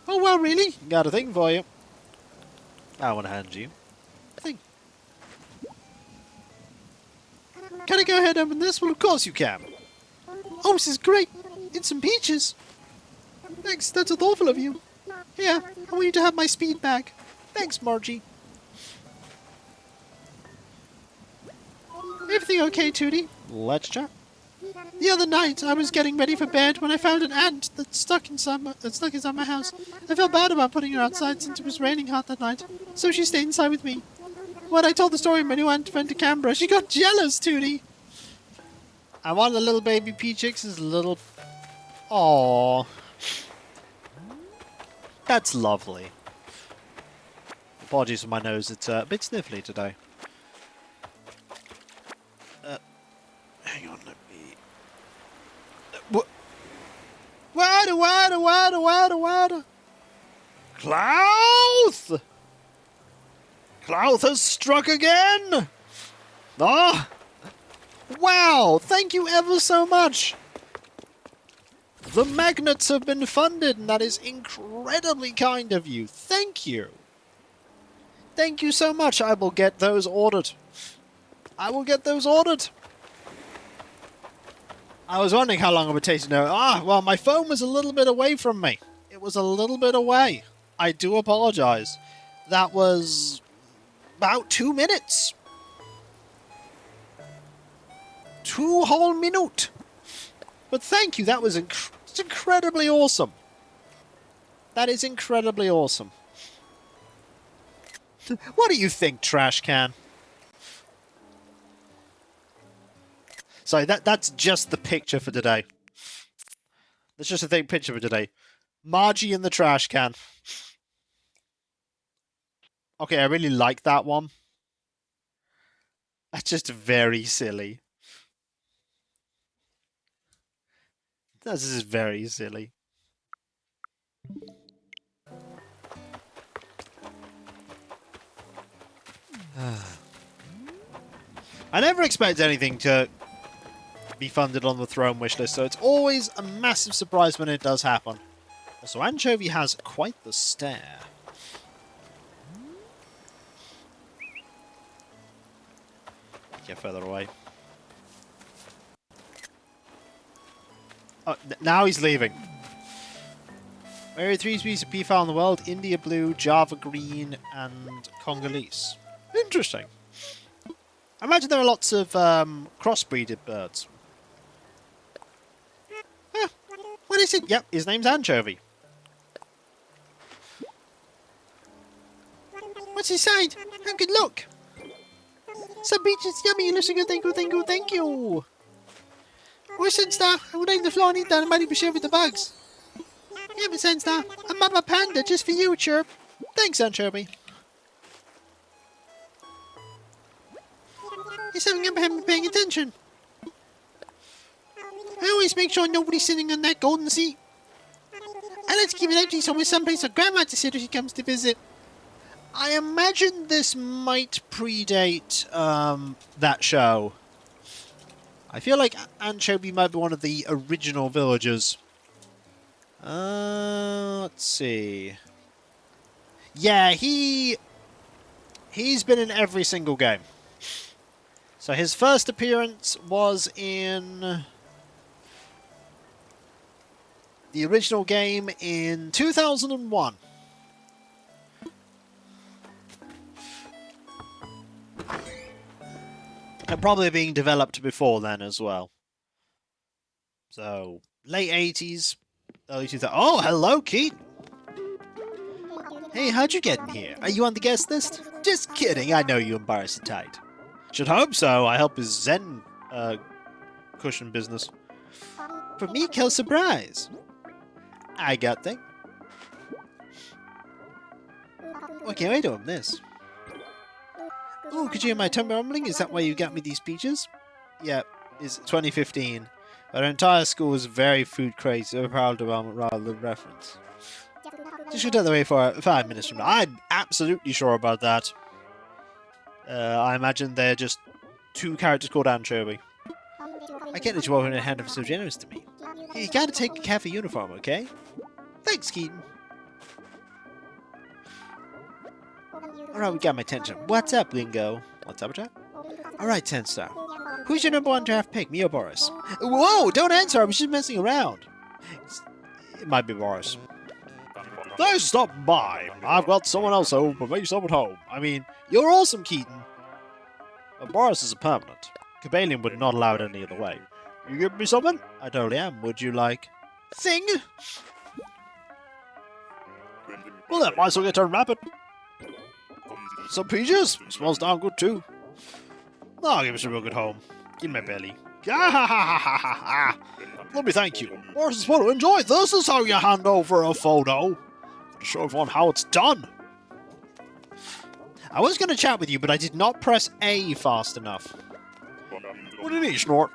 Oh, well, really? Got a thing for you. I want to hand you a thing. Can I go ahead and open this? Well, of course you can. Oh, this is great. It's some peaches. Thanks, that's so thoughtful of you. Here, I want you to have my speed bag. Thanks, Margie. Everything okay, Tootie? Let's chat. The other night, I was getting ready for bed when I found an ant that stuck inside my house. I felt bad about putting her outside since it was raining hard that night, so she stayed inside with me. When I told the story when my aunt went to Canberra, she got jealous, Tootie. I want a little baby Peachix is a little... Aww. That's lovely. Apologies for my nose, it's a bit sniffly today. Hang on, let me... Water! Clouth! Clouth has struck again! Ah! Wow! Thank you ever so much! The magnets have been funded, and that is incredibly kind of you. Thank you! Thank you so much. I will get those ordered. I will get those ordered. I was wondering how long it would take to know. Ah, well, my phone was a little bit away from me. It was a little bit away. I do apologize. That was about 2 minutes. 2 whole minutes. But thank you. That was it's incredibly awesome. That is incredibly awesome. What do you think, Trash Can? Sorry, that's just the picture for today. That's just a picture for today. Margie in the trash can. Okay, I really like that one. That's just very silly. This is very silly. I never expect anything to be funded on the Throne wishlist, so it's always a massive surprise when it does happen. Also, Anchovy has quite the stare. Get further away. Oh, now he's leaving. There are 3 species of pea found in the world: India blue, Java green, and Congolese. Interesting. I imagine there are lots of crossbreeded birds. What is it? Yep, his name's Anchovy. What's inside? Have a good look. Some peaches, yummy, looking good, thank you, thank you, thank you. Where's Senstar? I would like the floor and eat that and might be shared with the bugs. Yeah, but Senstar, a Mama Panda just for you, Chirp. Thanks, Anchovy. There's something I haven't been paying attention. I always make sure nobody's sitting on that golden seat. I like to keep it empty somewhere someplace for Grandma to sit if she comes to visit. I imagine this might predate that show. I feel like Anchovy might be one of the original villagers. Let's see. Yeah, he's been in every single game. So his first appearance was in the original game in 2001. And probably being developed before then as well. So, late 80s, early 2000s. Oh, hello, Keaton! Hey, how'd you get in here? Are you on the guest list? Just kidding, I know you embarrass and tight. Should hope so. I help his Zen cushion business. For me, kill surprise. I got thing. What can I do on this? Oh, could you hear my tummy rumbling? Is that why you got me these peaches? Yeah, it's 2015. Our entire school is very food crazy, so proud development rather than reference. Just should the way for 5 minutes from now. I'm absolutely sure about that. I imagine they're just 2 characters called Anchovy. I can't let you over in a hand if so generous to me. You gotta take a cafe uniform, okay? Thanks, Keaton. Alright, we got my attention. What's up, Lingo? What's up, Jack? Alright, Tenstar. Who's your number 1 draft pick, me or Boris? Whoa, don't answer, I was just messing around. It might be Boris. Thanks for stopping by. I've got someone else home, but make someone home. I mean, you're awesome, Keaton. But Boris is a permanent. Cabalion would not allow it any other way. You give me something? I totally am. Would you like... Thing? Well, that might as well get turned rapid. Some peaches? Smells darn good too. I'll give us a real good home. In my belly. Let me thank you. Boris is supposed to enjoy. This is how you hand over a photo. To show everyone how it's done. I was going to chat with you, but I did not press A fast enough. What do you need, Snort?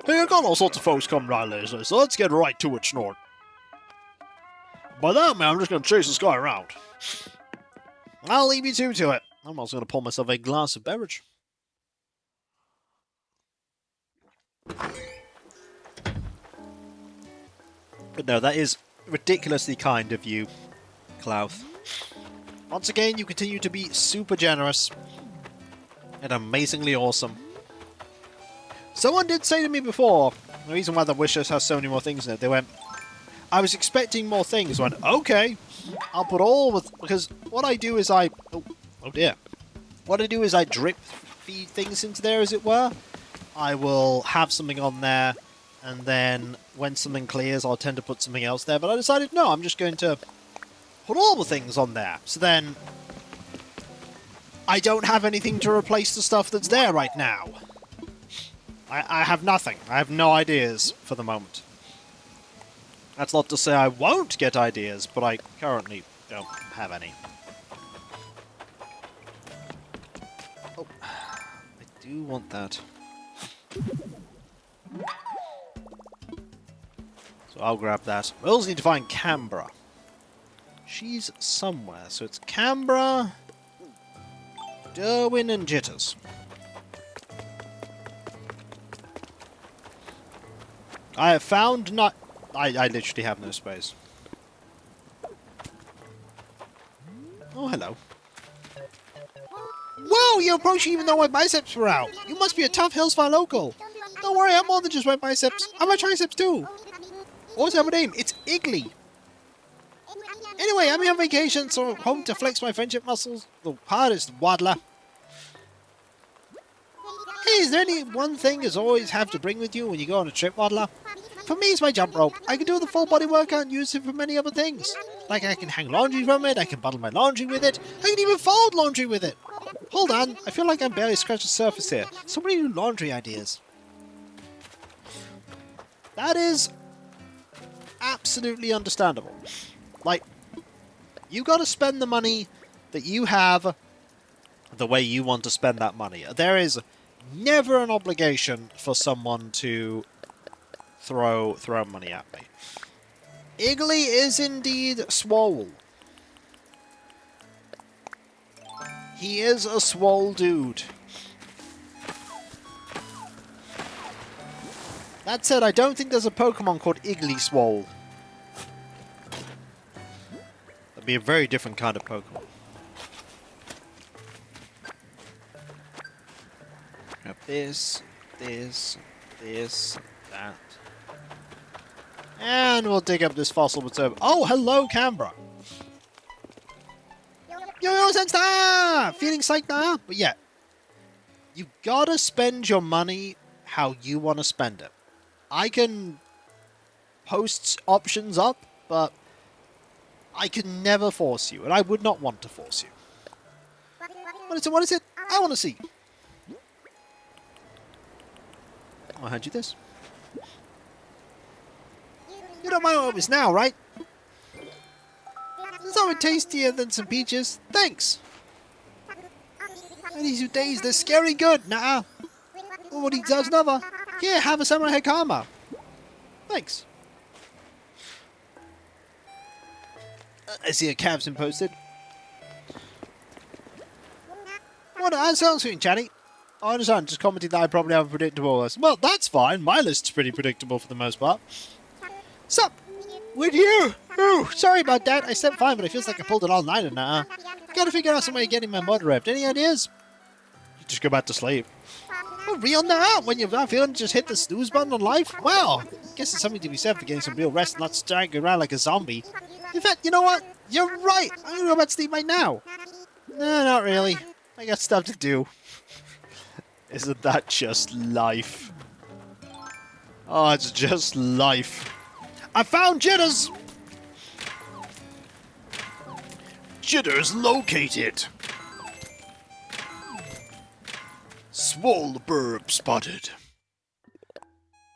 Hey, I got all sorts of folks coming around later, so let's get right to it, Snort. By that, man, I'm just going to chase this guy around. I'll leave you two to it. I'm also going to pour myself a glass of beverage. But no, that is ridiculously kind of you, Klaus. Once again, you continue to be super generous and amazingly awesome. Someone did say to me before, the reason why the wishlist has so many more things in it, they went, I was expecting more things. I went, okay, I'll put all with, because what I do is oh dear. What I do is I drip feed things into there, as it were. I will have something on there, and then when something clears, I'll tend to put something else there. But I decided, no, I'm just going to put all the things on there. So then I don't have anything to replace the stuff that's there right now. I have nothing. I have no ideas for the moment. That's not to say I won't get ideas, but I currently don't have any. Oh, I do want that. So I'll grab that. We also need to find Canberra. She's somewhere. So it's Canberra, Derwin, and Jitters. I have found not... I literally have no space. Oh, hello. Whoa, you're approaching even though my biceps were out. You must be a tough Hillsfar local. Don't worry, I'm more than just my biceps. I'm my triceps too. Also have a name. It's Iggly. Anyway, I'm here on vacation, so I'm home to flex my friendship muscles. The hardest waddler. Hey, is there any one thing you always have to bring with you when you go on a trip, waddler? For me, it's my jump rope. I can do the full body workout and use it for many other things. Like I can hang laundry from it, I can bottle my laundry with it, I can even fold laundry with it. Hold on, I feel like I'm barely scratching the surface here. So many new laundry ideas. That is absolutely understandable. Like, you gotta spend the money that you have the way you want to spend that money. There is never an obligation for someone to throw money at me. Iggly is indeed swole. He is a swole dude. That said, I don't think there's a Pokemon called Iggly Swole. That'd be a very different kind of Pokemon. Grab this, that. And we'll dig up this fossil reserve. Oh, hello, Canberra. Yo, Senstar! Feeling psyched now? But yeah, you gotta spend your money how you want to spend it. I can post options up, but I can never force you, and I would not want to force you. What is it? What is it? I want to see. I'll hand you this. You don't mind what it was now, right? It's always tastier than some peaches. Thanks. And these 2 days, they're scary good. Nah. What he does another. Here, have a samurai head karma. Thanks. I see a cab's been posted. What? That sounds sweet, Chatty. I understand, just commenting that I probably have a predictable list. Well, that's fine. My list's pretty predictable for the most part. Sup? With you? Ooh, sorry about that. I slept fine, but it feels like I pulled it all night now. Gotta figure out some way of getting my motor revved. Any ideas? You just go back to sleep. Oh, real now? When you're not feeling, just hit the snooze button on life? Well, guess it's something to be said for getting some real rest and not staggering around like a zombie. In fact, you know what? You're right. I'm gonna go back to sleep right now. No, not really. I got stuff to do. Isn't that just life? Oh, it's just life. I found Jitters! Jitters located! Swole burb spotted.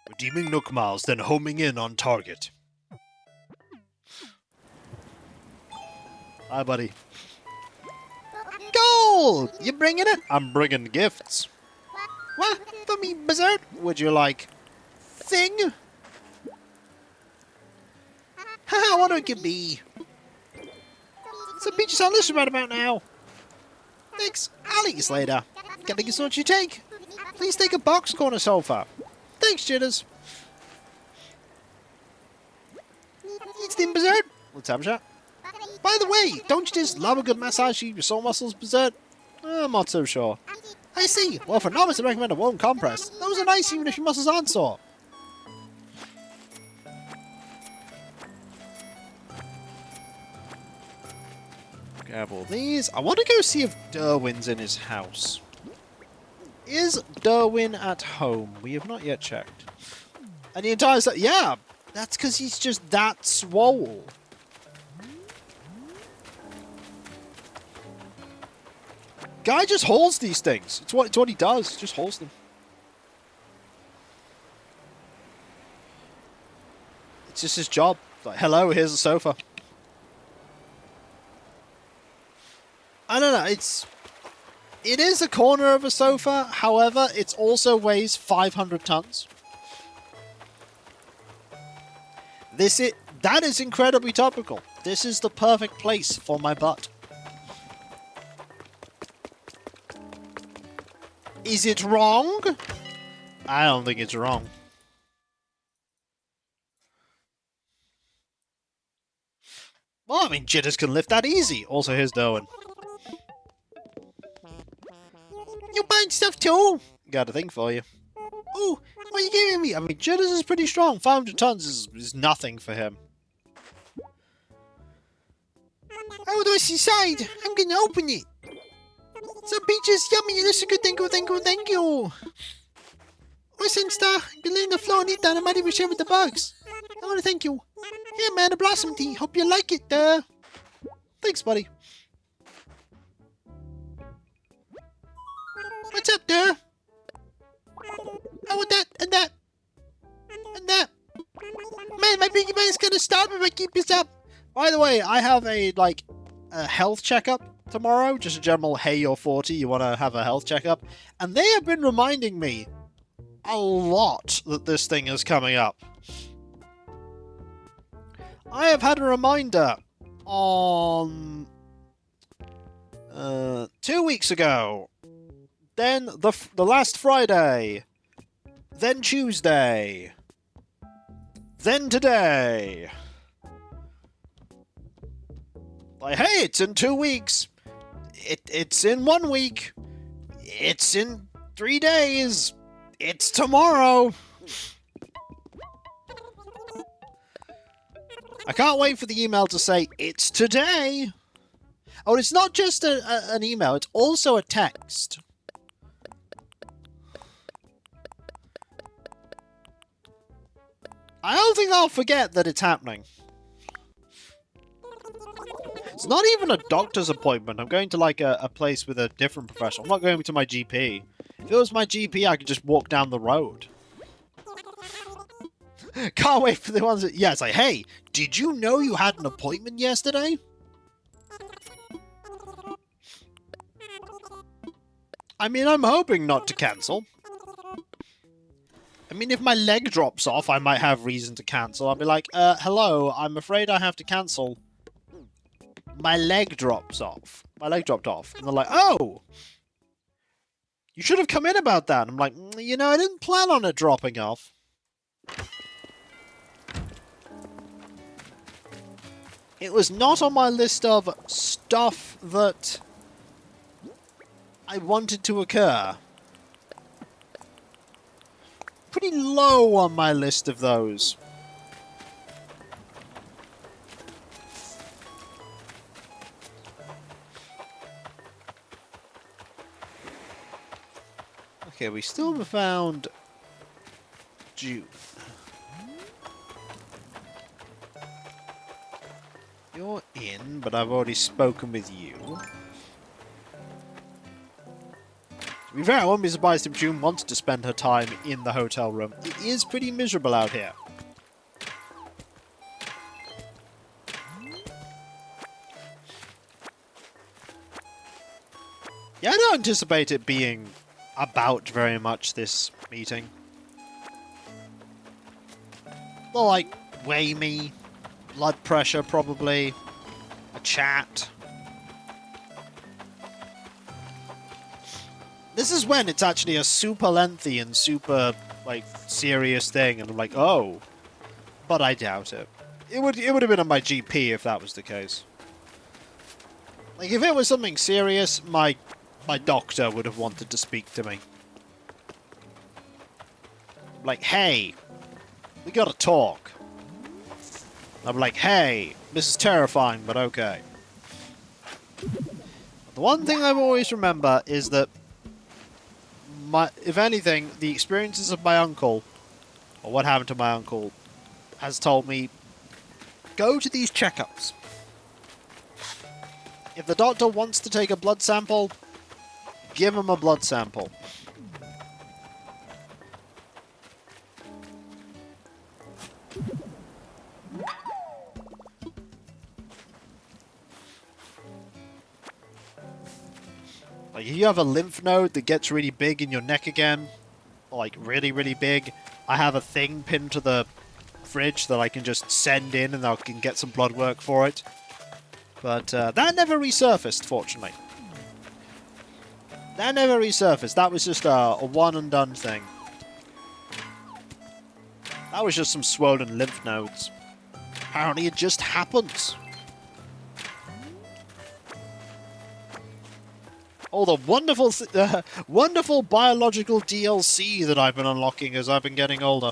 Redeeming Nook Miles, then homing in on target. Hi, buddy. Gold! You bringing it? I'm bringing gifts. What? For me, Berserk? Would you like... thing? Haha, what it could be. Some peaches on this right about now. Thanks. I'll eat you later. Gotta guess what you take. Please take a box corner sofa. Thanks, Jitters. It's the Berserk. Let's have a shot. By the way, don't you just love a good massage to your sore muscles, Berserk? I'm not so sure. I see. Well, for novice, I recommend a warm compress. Those are nice even if your muscles aren't sore. Grab all these. I want to go see if Derwin's in his house. Is Derwin at home? We have not yet checked. And the entire set, yeah, that's because he's just that swole. Guy just hauls these things. It's what he does. Just hauls them. It's just his job. Like, hello, here's a sofa. I don't know, it is a corner of a sofa, however, it also weighs 500 tons. That is incredibly topical. This is the perfect place for my butt. Is it wrong? I don't think it's wrong. Well, I mean, jitters can lift that easy. Also, here's Darwin. You buying stuff too? Got a thing for you. Oh, what are you giving me? I mean, jitters is pretty strong. 500 tons is nothing for him. Oh, what's inside? I'm gonna open it. Some peaches, yummy. That's a good. Thank you, thank you, thank you. What's in star? I'm gonna lay on the floor and eat that. I might even share with the bugs. I want to thank you. Yeah, man, a blossom tea. Hope you like it. Thanks, buddy. What's up, there? I want that, and that, and that. Man, my piggy bank's gonna stop if I keep this up. By the way, I have a health checkup tomorrow. Just a general, hey, you're 40, you want to have a health checkup. And they have been reminding me a lot that this thing is coming up. I have had a reminder on 2 weeks ago. Then the last Friday. Then Tuesday. Then today. Like, hey, it's in 2 weeks. It's in 1 week. It's in 3 days. It's tomorrow. I can't wait for the email to say, it's today. Oh, it's not just an email, it's also a text. I don't think I'll forget that it's happening. It's not even a doctor's appointment. I'm going to like a place with a different professional. I'm not going to my GP. If it was my GP, I could just walk down the road. Can't wait for the ones that... Yeah, it's like, hey, did you know you had an appointment yesterday? I mean, I'm hoping not to cancel. I mean, if my leg drops off, I might have reason to cancel. I'll be like, hello, I'm afraid I have to cancel. My leg drops off. My leg dropped off. And they're like, oh! You should have come in about that. And I'm like, you know, I didn't plan on it dropping off. It was not on my list of stuff that I wanted to occur. Pretty low on my list of those. Okay, we still haven't found June. You're in, but I've already spoken with you. To be fair, I wouldn't be surprised if June wanted to spend her time in the hotel room. It is pretty miserable out here. Yeah, I don't anticipate it being about very much this meeting. They'll, like, weigh me. Blood pressure, probably. A chat. This is when it's actually a super lengthy and super, like, serious thing, and I'm like, oh. But I doubt it. It would have been on my GP if that was the case. Like, if it was something serious, my doctor would have wanted to speak to me. Like, hey, we gotta talk. I'm like, hey, this is terrifying, but okay. The one thing I always remember is that if anything, the experiences of my uncle, or what happened to my uncle, has told me, go to these checkups. If the doctor wants to take a blood sample, give him a blood sample. Like, if you have a lymph node that gets really big in your neck again, like really, really big, I have a thing pinned to the fridge that I can just send in and I can get some blood work for it. But that never resurfaced, fortunately. That never resurfaced. That was just a one and done thing. That was just some swollen lymph nodes. Apparently it just happens. All the wonderful, wonderful biological DLC that I've been unlocking as I've been getting older.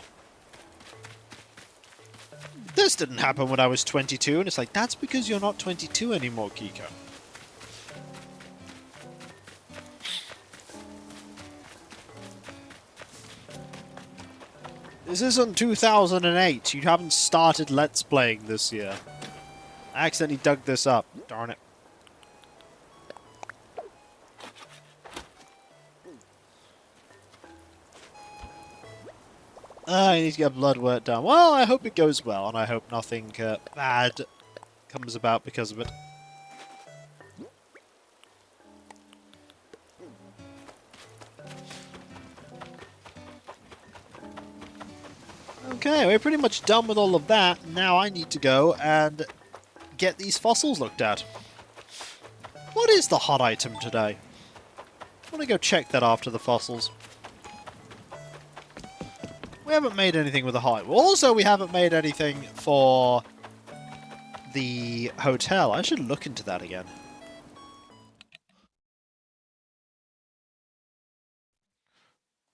This didn't happen when I was 22, and it's like, that's because you're not 22 anymore, Kiko. This isn't 2008. You haven't started Let's Playing this year. I accidentally dug this up. Darn it. I need to get blood work done. Well, I hope it goes well, and I hope nothing bad comes about because of it. Okay, we're pretty much done with all of that. Now I need to go and get these fossils looked at. What is the hot item today? I want to go check that after the fossils. We haven't made anything with the hot. Also, we haven't made anything for the hotel. I should look into that again.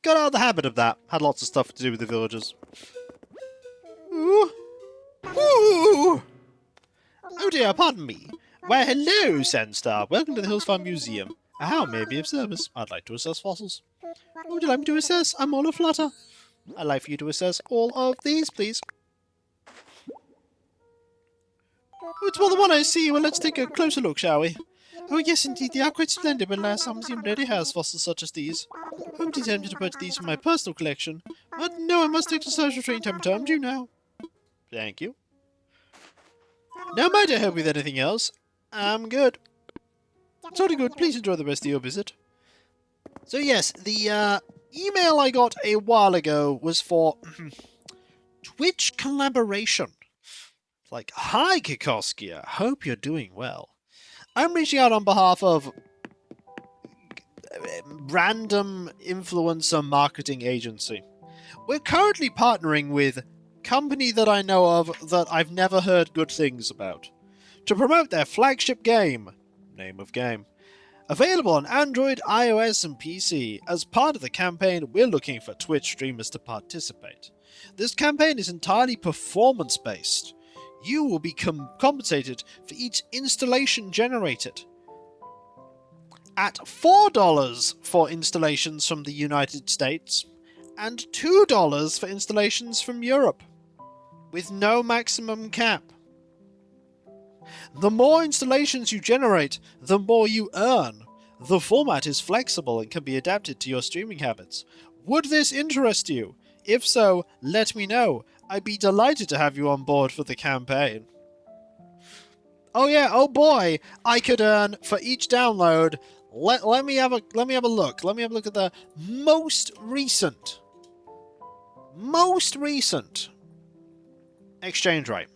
Got out of the habit of that. Had lots of stuff to do with the villagers. Ooh. Ooh. Oh dear, pardon me. Why, hello, Sandstar. Welcome to the Hillsfar Museum. How may I be of service? I'd like to assess fossils. What would you like me to assess? I'm all aflutter. I'd like for you to assess all of these, please. Oh, it's more than one I see. Well, let's take a closer look, shall we? Oh, yes, indeed. They are quite splendid, but last summer museum already has fossils such as these. I'm tempted to purchase these for my personal collection. But no, I must exercise restraint time, do now. Thank you. No matter help with anything else. I'm good. Sorry, good. Please enjoy the rest of your visit. So yes, the email I got a while ago was for Twitch collaboration. Like, hi Kikoskia, hope you're doing well. I'm reaching out on behalf of random influencer marketing agency. We're currently partnering with company that I know of that I've never heard good things about to promote their flagship game, name of game, available on Android, iOS, and PC. As part of the campaign, we're looking for Twitch streamers to participate. This campaign is entirely performance-based. You will be compensated for each installation generated. At $4 for installations from the United States, and $2 for installations from Europe, with no maximum cap. The more installations you generate, the more you earn. The format is flexible and can be adapted to your streaming habits. Would this interest you? If so, let me know. I'd be delighted to have you on board for the campaign. Oh yeah, oh boy, I could earn for each download. Let me have a look. Let me have a look at the most recent exchange rate.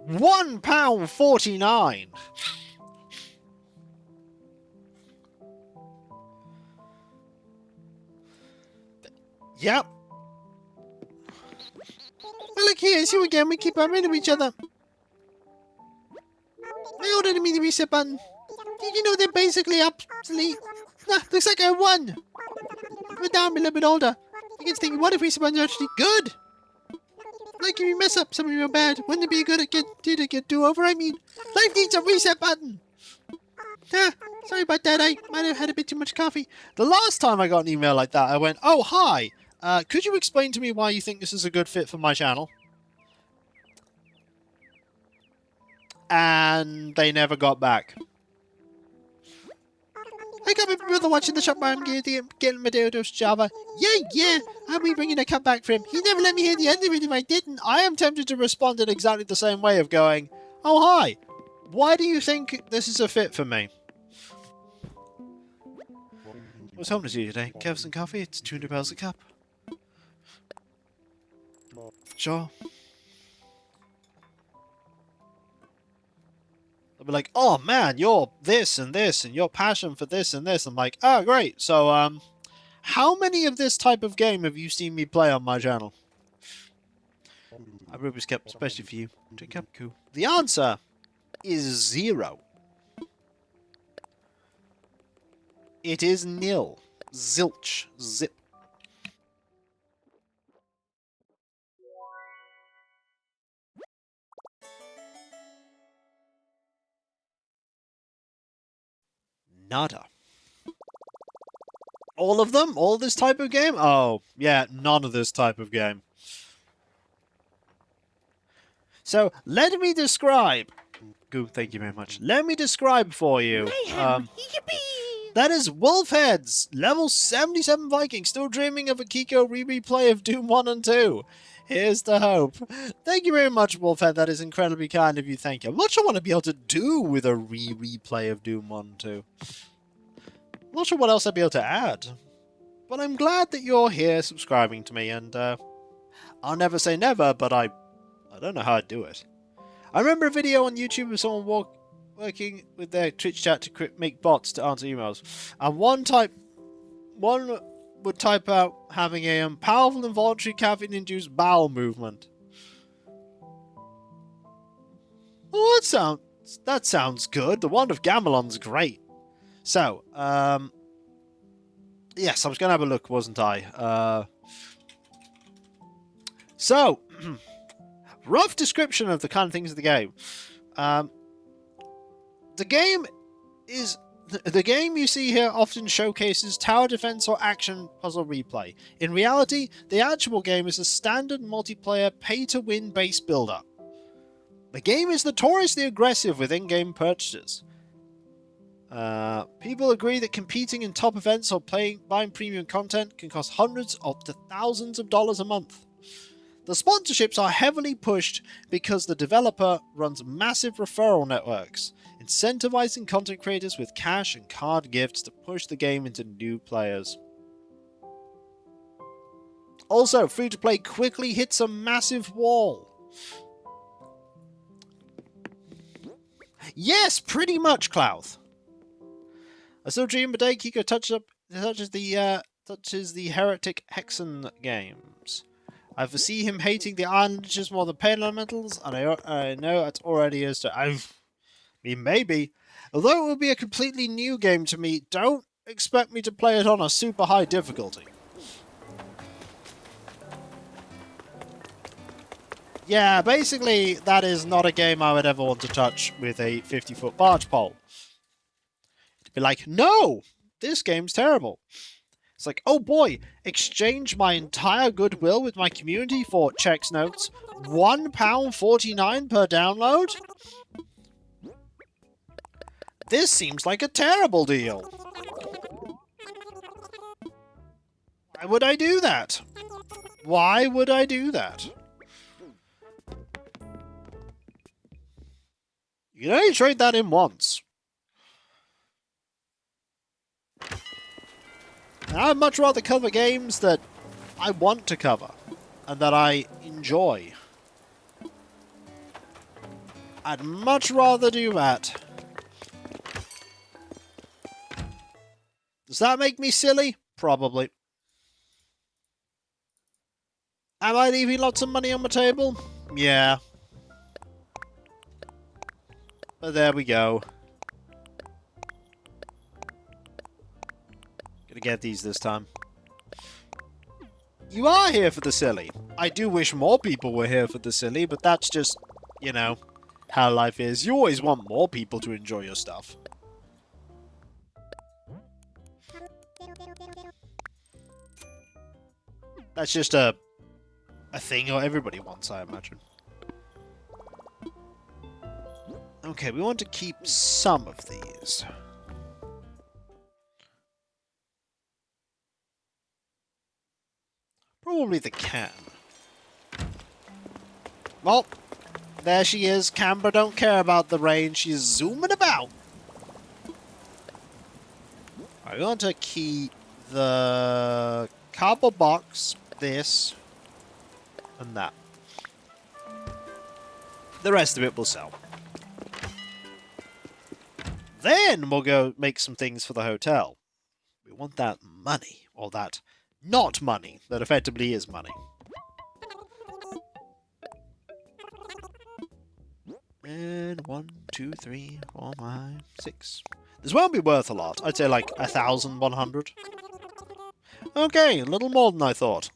£1.49. Yep. Well, look here, it's you again. We keep bumping into each other. I ordered a mini reset button. Did you know they're basically obsolete? Looks like I won. But now I'm a little bit older. I get thinking, what if reset buttons are actually good? Like if you mess up something real bad, wouldn't it be a good idea to get do-over? I mean, life needs a reset button. Sorry about that. I might have had a bit too much coffee. The last time I got an email like that, I went, oh, hi. Could you explain to me why you think this is a good fit for my channel? And they never got back. I got my brother watching the shop while I'm getting my dose Java. Yeah, I'll be bringing a cup back for him. He never let me hear the end of it if I didn't. I am tempted to respond in exactly the same way of going, oh, hi. Why do you think this is a fit for me? What's home to you today? Kevs and coffee? It's 200 bells a cup. Sure. They'll be like, oh man, you're this and this, and your passion for this and this. I'm like, oh great. So, how many of this type of game have you seen me play on my channel? I Rubik's Cup, especially for you. Drink up, cool. The answer is 0. It is nil. Zilch. Zip. Nada. All of them? All this type of game? Oh, yeah, none of this type of game. So, let me describe. Goo, thank you very much. Let me describe for you. That is Wolfheads, level 77 Viking, still dreaming of a Kiko replay of Doom 1 and 2. Here's the hope. Thank you very much, Wolfhead. That is incredibly kind of you. Thank you. I'm not sure what I'd be able to do with a replay of Doom 1 and 2. I'm not sure what else I'd be able to add. But I'm glad that you're here subscribing to me, and I'll never say never, but I don't know how I'd do it. I remember a video on YouTube of someone working with their Twitch chat to make bots to answer emails, and one would type out having a powerful involuntary caffeine-induced bowel movement. Oh, that sounds good. The Wand of Gamelon's great. So, yes, I was going to have a look, wasn't I? So, rough description of the kind of things of the game. The game you see here often showcases tower defense or action puzzle replay. In reality, the actual game is a standard multiplayer pay-to-win base builder. The game is notoriously aggressive with in-game purchases. People agree that competing in top events or buying premium content can cost hundreds up to thousands of dollars a month. The sponsorships are heavily pushed because the developer runs massive referral networks, incentivizing content creators with cash and card gifts to push the game into new players. Also, free-to-play quickly hits a massive wall. Yes, pretty much, Clouth. I still dream a day Kiko touches the Heretic Hexen games. I foresee him hating the Islanders more than Pain Elementals, and I know it already is to. I mean, maybe. Although it will be a completely new game to me, don't expect me to play it on a super high difficulty. Yeah, basically, that is not a game I would ever want to touch with a 50-foot barge pole. It'd be like, no! This game's terrible. It's like, oh boy, exchange my entire goodwill with my community for, checks notes, £1.49 per download? This seems like a terrible deal. Why would I do that? Why would I do that? You can only trade that in once. I'd much rather cover games that I want to cover and that I enjoy. I'd much rather do that. Does that make me silly? Probably. Am I leaving lots of money on the table? Yeah. But there we go. Gonna get these this time. You are here for the silly. I do wish more people were here for the silly, but that's just, you know, how life is. You always want more people to enjoy your stuff. That's just a thing everybody wants, I imagine. Okay, we want to keep some of these. Probably the can. Well, there she is. Canberra don't care about the rain. She's zooming about. I want to keep the cardboard box, this, and that. The rest of it will sell. Then we'll go make some things for the hotel. We want that money, or that not money, that effectively is money. And 1, 2, 3, 4, 5, 6. This won't be worth a lot. I'd say like 1,100. Okay, a little more than I thought.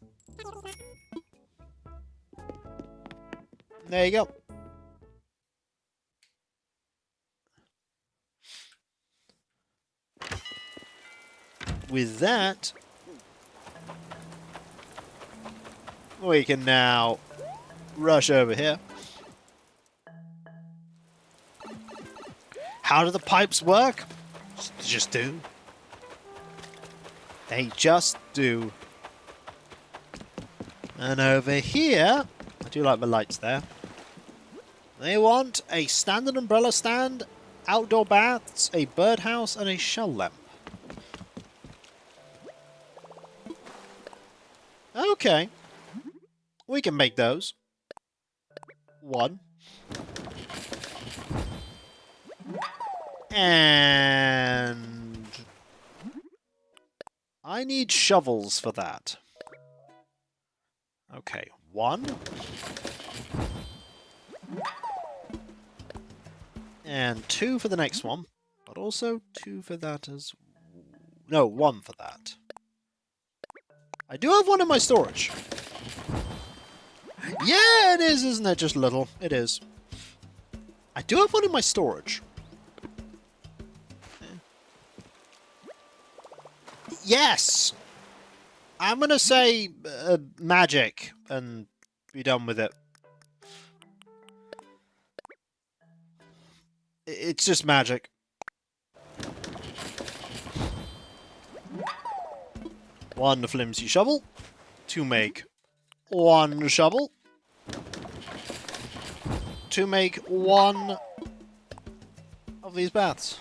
There you go. With that, we can now rush over here. How do the pipes work? Just do. They just do. And over here, I do like the lights there. They want a standard umbrella stand, outdoor baths, a birdhouse, and a shell lamp. Okay. We can make those. 1. And I need shovels for that. Okay, 1. And 2 for the next one. But also 2 for that as... No, 1 for that. I do have one in my storage. Yeah, it is, isn't it? Just little. It is. I do have one in my storage. Yes! I'm gonna say magic and be done with it. It's just magic. One flimsy shovel to make 1 shovel to make 1 of these baths.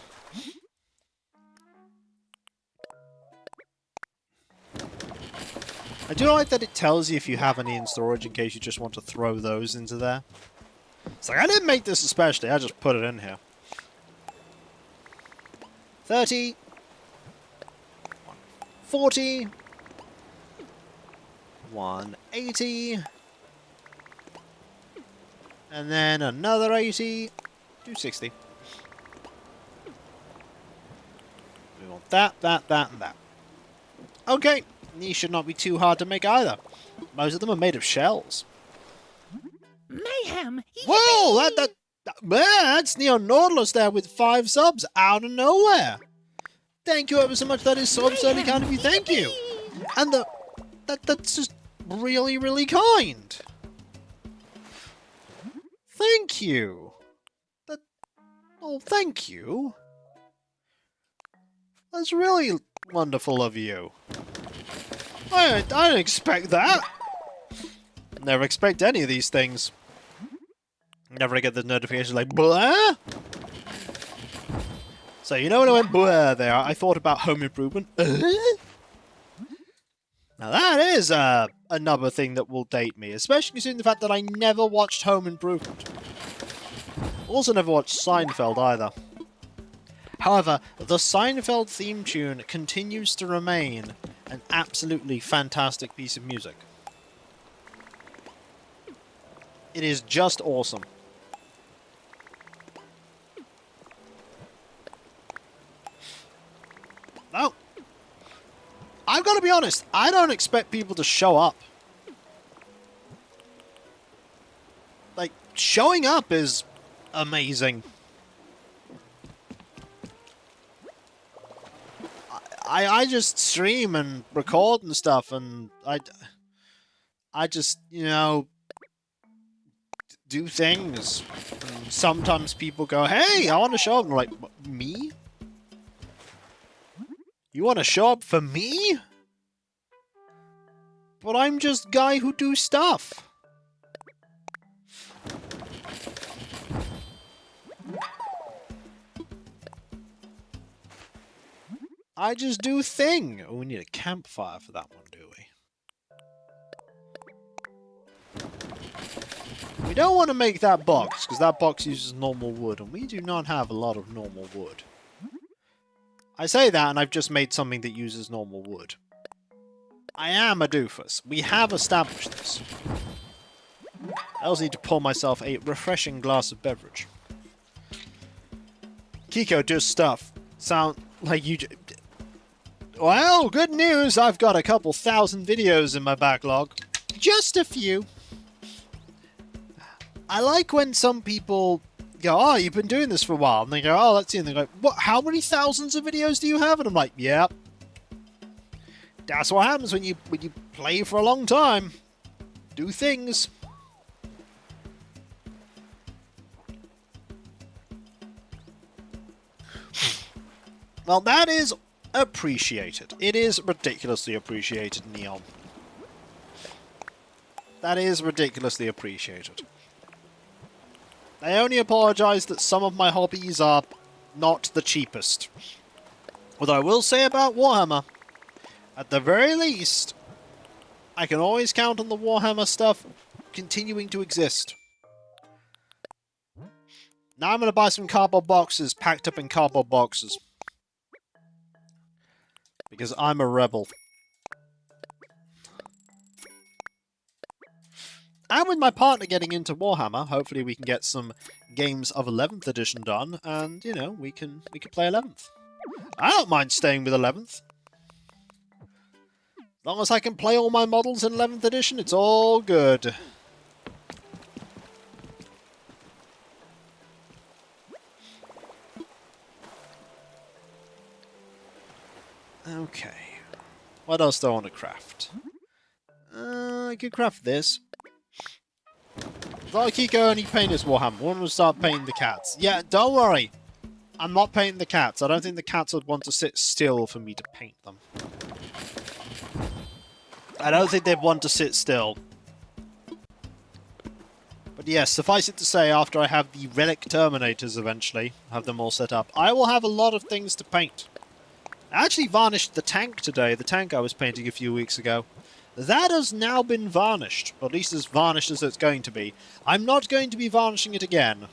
I do like that it tells you if you have any in storage in case you just want to throw those into there. It's like, I didn't make this especially, I just put it in here. 30. 140. 180. And then another 80. 260. We want that, that, that, and that. Okay. These should not be too hard to make either. Most of them are made of shells. Mayhem! Whoa! That's Neo Nautilus there with 5 subs out of nowhere. Thank you ever so much. That is so absurdly kind of you. Thank you. And that's just really, really kind. Thank you. Oh, thank you. That's really wonderful of you. I didn't expect that. Never expect any of these things. Never get the notification like, blah? So, you know when I went blah there, I thought about Home Improvement. Now that is another thing that will date me, especially considering the fact that I never watched Home Improvement. Also never watched Seinfeld either. However, the Seinfeld theme tune continues to remain an absolutely fantastic piece of music. It is just awesome. No. I've got to be honest, I don't expect people to show up. Like, showing up is amazing. I just stream and record and stuff, and I just, you know, do things. And sometimes people go, hey, I want to show up. And I'm like, me? You want to show up for me? But I'm just guy who do stuff. I just do thing. Oh, we need a campfire for that one, do we? We don't want to make that box, because that box uses normal wood, and we do not have a lot of normal wood. I say that, and I've just made something that uses normal wood. I am a doofus. We have established this. I also need to pour myself a refreshing glass of beverage. Kiko does stuff. Sound like you... Well, good news! I've got a couple thousand videos in my backlog. Just a few. I like when some people go, oh, you've been doing this for a while. And they go, oh, let's see. And they go, what? How many thousands of videos do you have? And I'm like, yeah. That's what happens when you play for a long time. Do things. Well, that is appreciated. It is ridiculously appreciated, Neon. That is ridiculously appreciated. I only apologise that some of my hobbies are not the cheapest. Although I will say about Warhammer, at the very least, I can always count on the Warhammer stuff continuing to exist. Now I'm going to buy some cardboard boxes, packed up in cardboard boxes. Because I'm a rebel. And with my partner getting into Warhammer, hopefully we can get some games of 11th edition done, and, you know, we can play 11th. I don't mind staying with 11th. As long as I can play all my models in 11th edition, it's all good. Okay. What else do I want to craft? I could craft this. Thought Kiko only paint his Warhammer. One will start painting the cats. Yeah, don't worry. I'm not painting the cats. I don't think the cats would want to sit still for me to paint them. I don't think they'd want to sit still. But yes, suffice it to say, after I have the Relic Terminators eventually, have them all set up, I will have a lot of things to paint. I actually varnished the tank today, the tank I was painting a few weeks ago. That has now been varnished, or at least as varnished as it's going to be. I'm not going to be varnishing it again.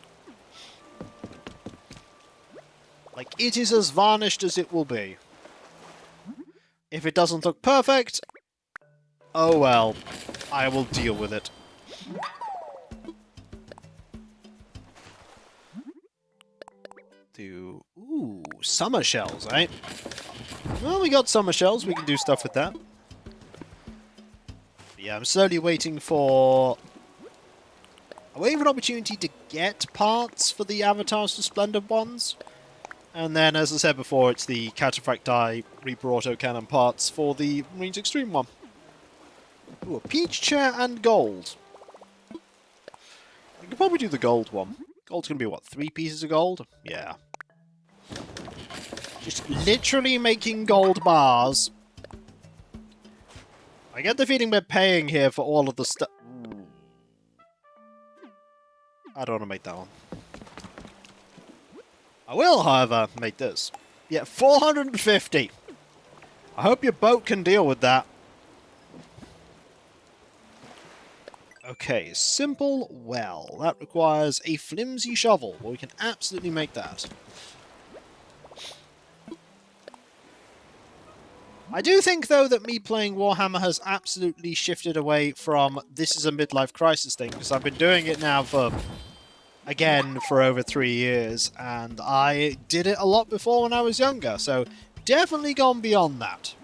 Like, it is as varnished as it will be. If it doesn't look perfect, oh well, I will deal with it. Ooh, summer shells, eh? Well, we got summer shells, we can do stuff with that. Yeah, I'm slowly waiting for... I'm waiting for an opportunity to get parts for the Avatars to Splendid ones. And then, as I said before, it's the Cataphracti Reaper Autocannon parts for the Marines Extreme one. Ooh, a peach chair and gold. I could probably do the gold one. Gold's gonna be, what, 3 pieces of gold? Yeah. Just literally making gold bars. I get the feeling we're paying here for all of the stuff. I don't want to make that one. I will, however, make this. Yeah, 450. I hope your boat can deal with that. Okay, simple well. That requires a flimsy shovel. Well, we can absolutely make that. I do think, though, that me playing Warhammer has absolutely shifted away from this is a midlife crisis thing, because I've been doing it now for, again, for over 3 years, and I did it a lot before when I was younger, so definitely gone beyond that.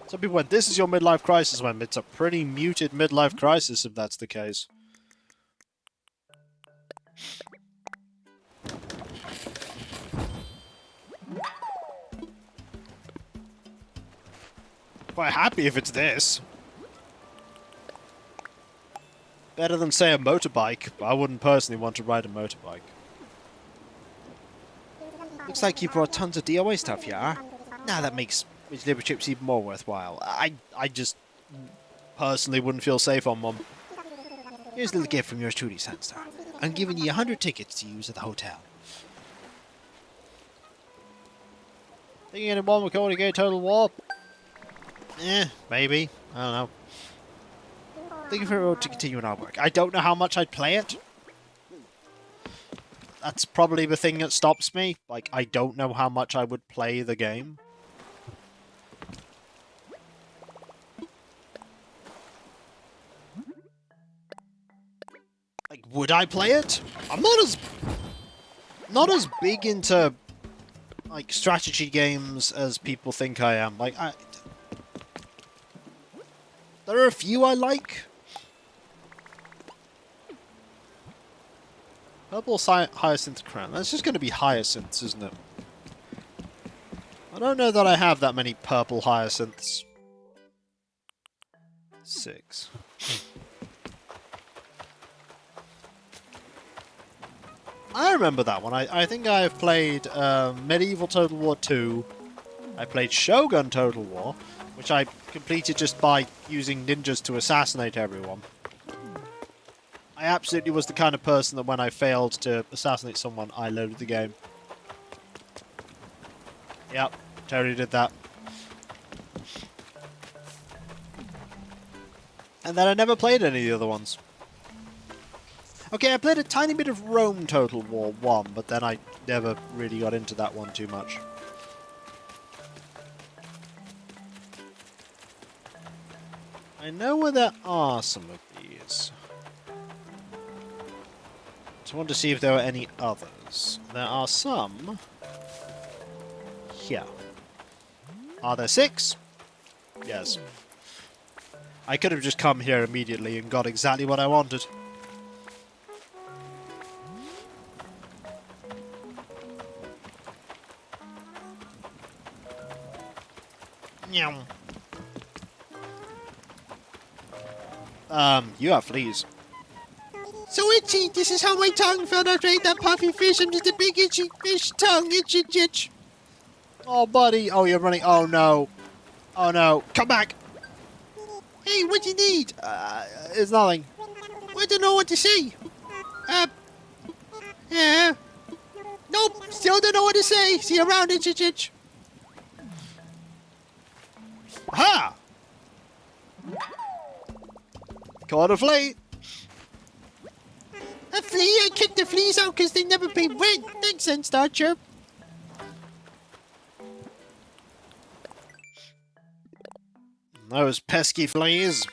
Some people went, this is your midlife crisis, when it's a pretty muted midlife crisis, if that's the case. Quite happy if it's this. Better than, say, a motorbike, but I wouldn't personally want to ride a motorbike. Looks like you brought tons of DOA stuff, yeah? Nah, that makes liver chips even more worthwhile. I just personally wouldn't feel safe on one. Here's a little gift from yours truly, Sandstar. I'm giving you 100 tickets to use at the hotel. Thinking anyone would call it Total War? Maybe. I don't know. Thinking for it to continue in our work. I don't know how much I'd play it. That's probably the thing that stops me. Like, I don't know how much I would play the game. Like, would I play it? I'm not as big into like strategy games as people think I am. Like, there are a few I like. Purple Hyacinth Crown. That's just going to be Hyacinths, isn't it? I don't know that I have that many purple Hyacinths. 6. I remember that one. I think I've played Medieval Total War 2. I played Shogun Total War, which I completed just by using ninjas to assassinate everyone. I absolutely was the kind of person that when I failed to assassinate someone, I loaded the game. Yep, totally did that. And then I never played any of the other ones. Okay, I played a tiny bit of Rome Total War 1, but then I never really got into that one too much. I know where there are some of these. Just want to see if there are any others. There are some here. Are there 6? Yes. I could have just come here immediately and got exactly what I wanted. You have fleas. So itchy, this is how my tongue felt after I ate that puffy fish. I'm just a big itchy fish tongue, itch. Oh, buddy. Oh, you're running. Oh, no. Oh, no. Come back. Hey, what do you need? It's nothing. I don't know what to say. Yeah. Nope, still don't know what to say. See you around, itch. Ha! Caught a flea. A flea? I kicked the fleas out because they never been wet. Thanks, then, Starcher. Those pesky fleas.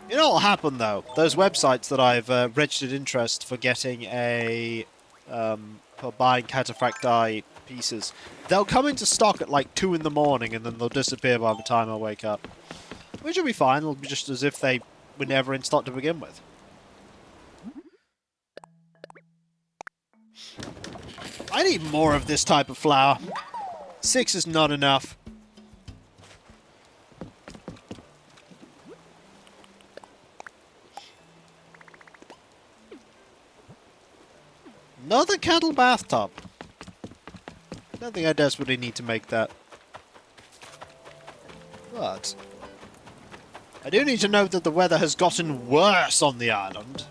You know what'll happen, though? Those websites that I've registered interest for getting a... for buying Cataphracti pieces, they'll come into stock at like 2 in the morning and then they'll disappear by the time I wake up. Which will be fine, it'll be just as if they were never in stock to begin with. I need more of this type of flour. 6 is not enough. Another cattle bathtub. I don't think I desperately need to make that. But I do need to note that the weather has gotten worse on the island.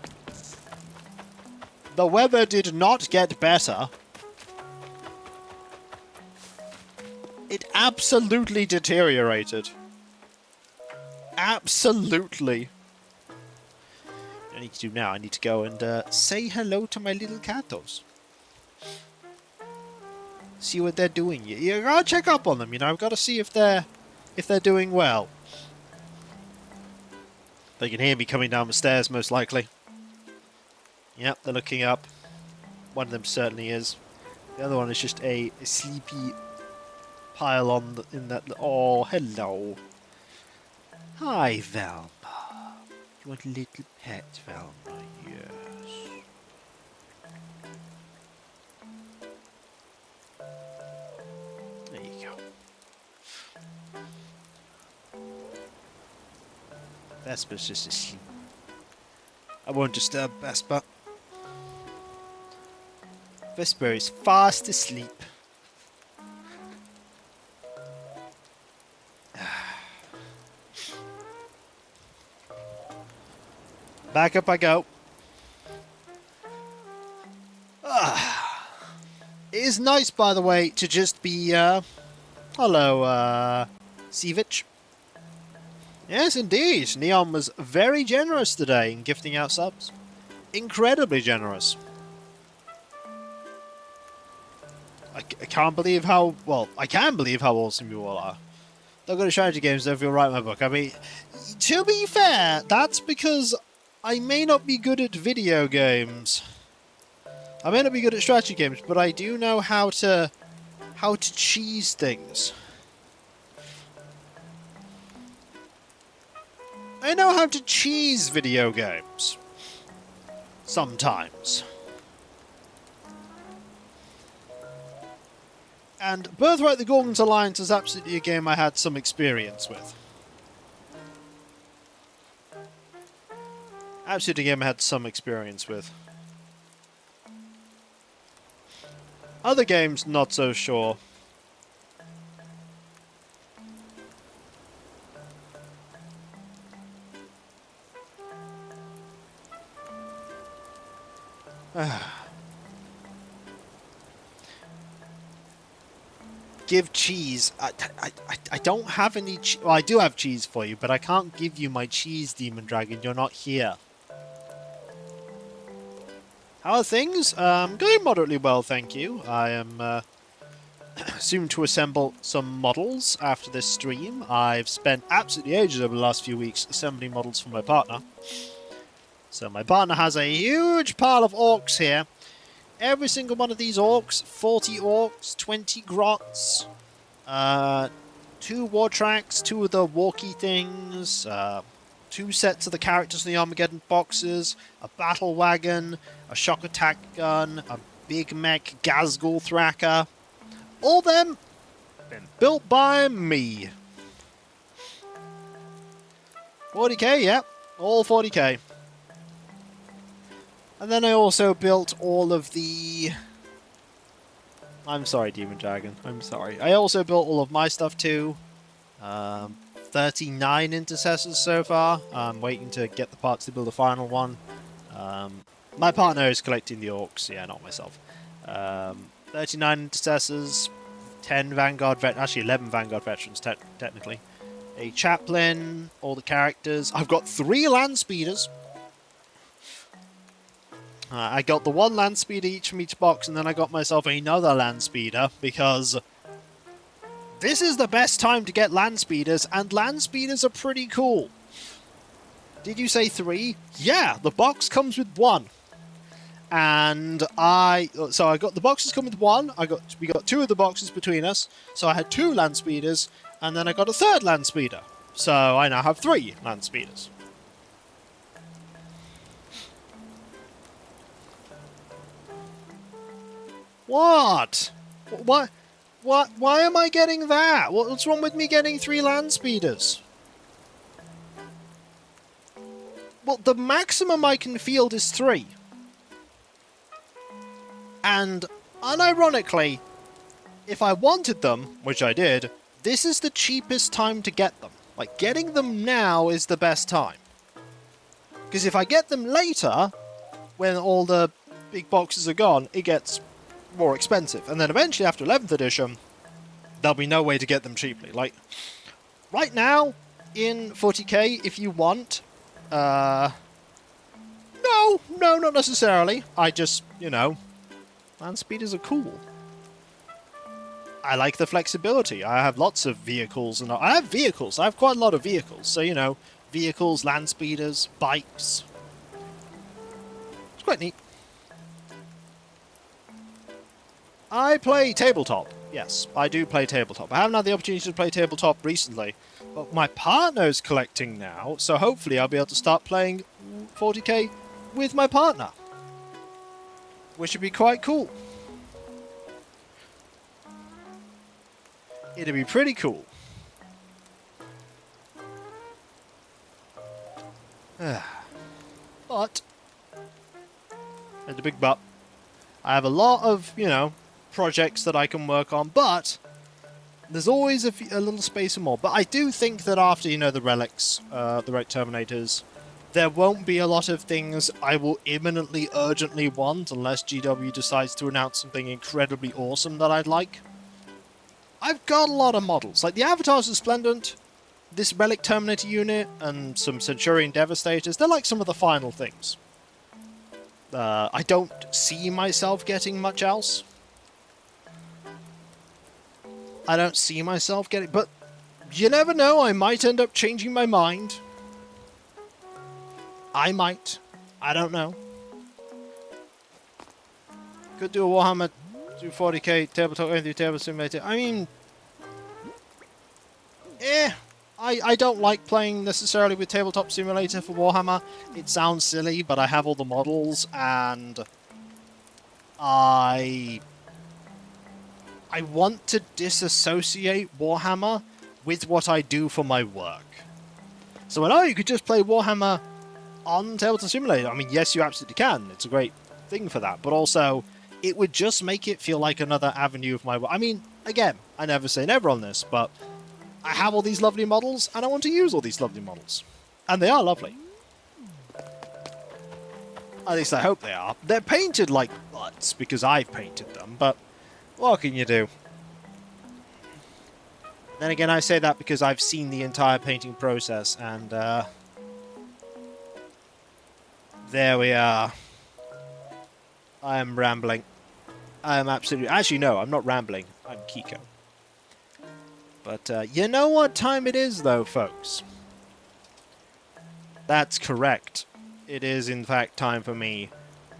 The weather did not get better. It absolutely deteriorated. Absolutely. What I need to do now, I need to go and say hello to my little catos. See what they're doing. You gotta check up on them, you know. I've got to see if they're doing well. They can hear me coming down the stairs, most likely. Yep, they're looking up. One of them certainly is. The other one is just a sleepy pile on in that. Oh, hello. Hi, Velma. You want a little pet, Velma? Yes. There you go. Vesper's just asleep. I won't disturb Vesper. Vesper is fast asleep. Back up I go. is nice, by the way, to just be, hello, Sivich. Yes, indeed. Neon was very generous today in gifting out subs. Incredibly generous. I can't believe how, well, I can believe how awesome you all are. Don't go to strategy games, though, if you'll write my book. I mean, to be fair, that's because I may not be good at video games. I may not be good at strategy games, but I do know how to cheese things. I know how to cheese video games. Sometimes. And Birthright the Gorgons Alliance is absolutely a game I had some experience with. Absolutely a game I had some experience with. Other games, not so sure. Give cheese. I don't have any well, I do have cheese for you, but I can't give you my cheese, Demon Dragon. You're not here. How are things? Going moderately well, thank you. I am soon to assemble some models after this stream. I've spent absolutely ages over the last few weeks assembling models for my partner. So my partner has a huge pile of orcs here. Every single one of these orcs, 40 orcs, 20 grots, 2 war tracks, 2 of the Wacky things, 2 sets of the characters in the Armageddon boxes, a battle wagon, a shock attack gun, a big mech Gazgul Thracker. All them been built by me. 40k, yeah, all 40k. And then I also built all of the... I'm sorry, Demon Dragon. I'm sorry. I also built all of my stuff too. 39 intercessors so far. I'm waiting to get the parts to build a final one. My partner is collecting the orcs. Yeah, not myself. 39 intercessors. 10 Vanguard veterans. Actually, 11 Vanguard veterans, technically. A chaplain. All the characters. I've got 3 land speeders. I got the 1 land speeder each from each box, and then I got myself another land speeder, because this is the best time to get land speeders, and land speeders are pretty cool. Did you say 3? Yeah, the box comes with 1. And so I got the boxes come with 1. We got 2 of the boxes between us, so I had 2 land speeders, and then I got a 3rd land speeder. So I now have 3 land speeders. What? What? Why am I getting that? What's wrong with me getting 3 land speeders? Well, the maximum I can field is 3. And, unironically, if I wanted them, which I did, this is the cheapest time to get them. Like, getting them now is the best time. Because if I get them later, when all the big boxes are gone, it gets more expensive. And then eventually, after 11th edition, there'll be no way to get them cheaply. Like, right now, in 40k, if you want, no, not necessarily. I just, land speeders are cool. I like the flexibility. I have lots of vehicles, and I have vehicles. I have quite a lot of vehicles. So, vehicles, land speeders, bikes. It's quite neat. I play tabletop. Yes, I do play tabletop. I haven't had the opportunity to play tabletop recently, but my partner's collecting now, so hopefully I'll be able to start playing 40k with my partner, which would be quite cool. It'd be pretty cool. But, and a big but, I have a lot of, projects that I can work on, but there's always a little space for more. But I do think that after, the relics, the Relic Terminators, There won't be a lot of things I will imminently, urgently want unless GW decides to announce something incredibly awesome that I'd like. I've got a lot of models. Like, the Avatars are Splendent, this Relic Terminator unit, and some Centurion Devastators. They're like some of the final things. I don't see myself getting much else. I don't see myself getting... But you never know, I might end up changing my mind. I might. I don't know. Could do a Warhammer 240k tabletop going through Table Simulator. I mean... I don't like playing necessarily with Tabletop Simulator for Warhammer. It sounds silly, but I have all the models, and I want to disassociate Warhammer with what I do for my work. So I know you could just play Warhammer on Tabletop Simulator. I mean, yes, you absolutely can. It's a great thing for that. But also, it would just make it feel like another avenue of my work. I mean, again, I never say never on this, but I have all these lovely models, and I want to use all these lovely models. And they are lovely. At least I hope they are. They're painted like butts, because I've painted them, but what can you do? Then again, I say that because I've seen the entire painting process, and there we are. I am rambling. I am absolutely... Actually, no, I'm not rambling. I'm Kiko. But you know what time it is, though, folks? That's correct. It is, in fact, time for me.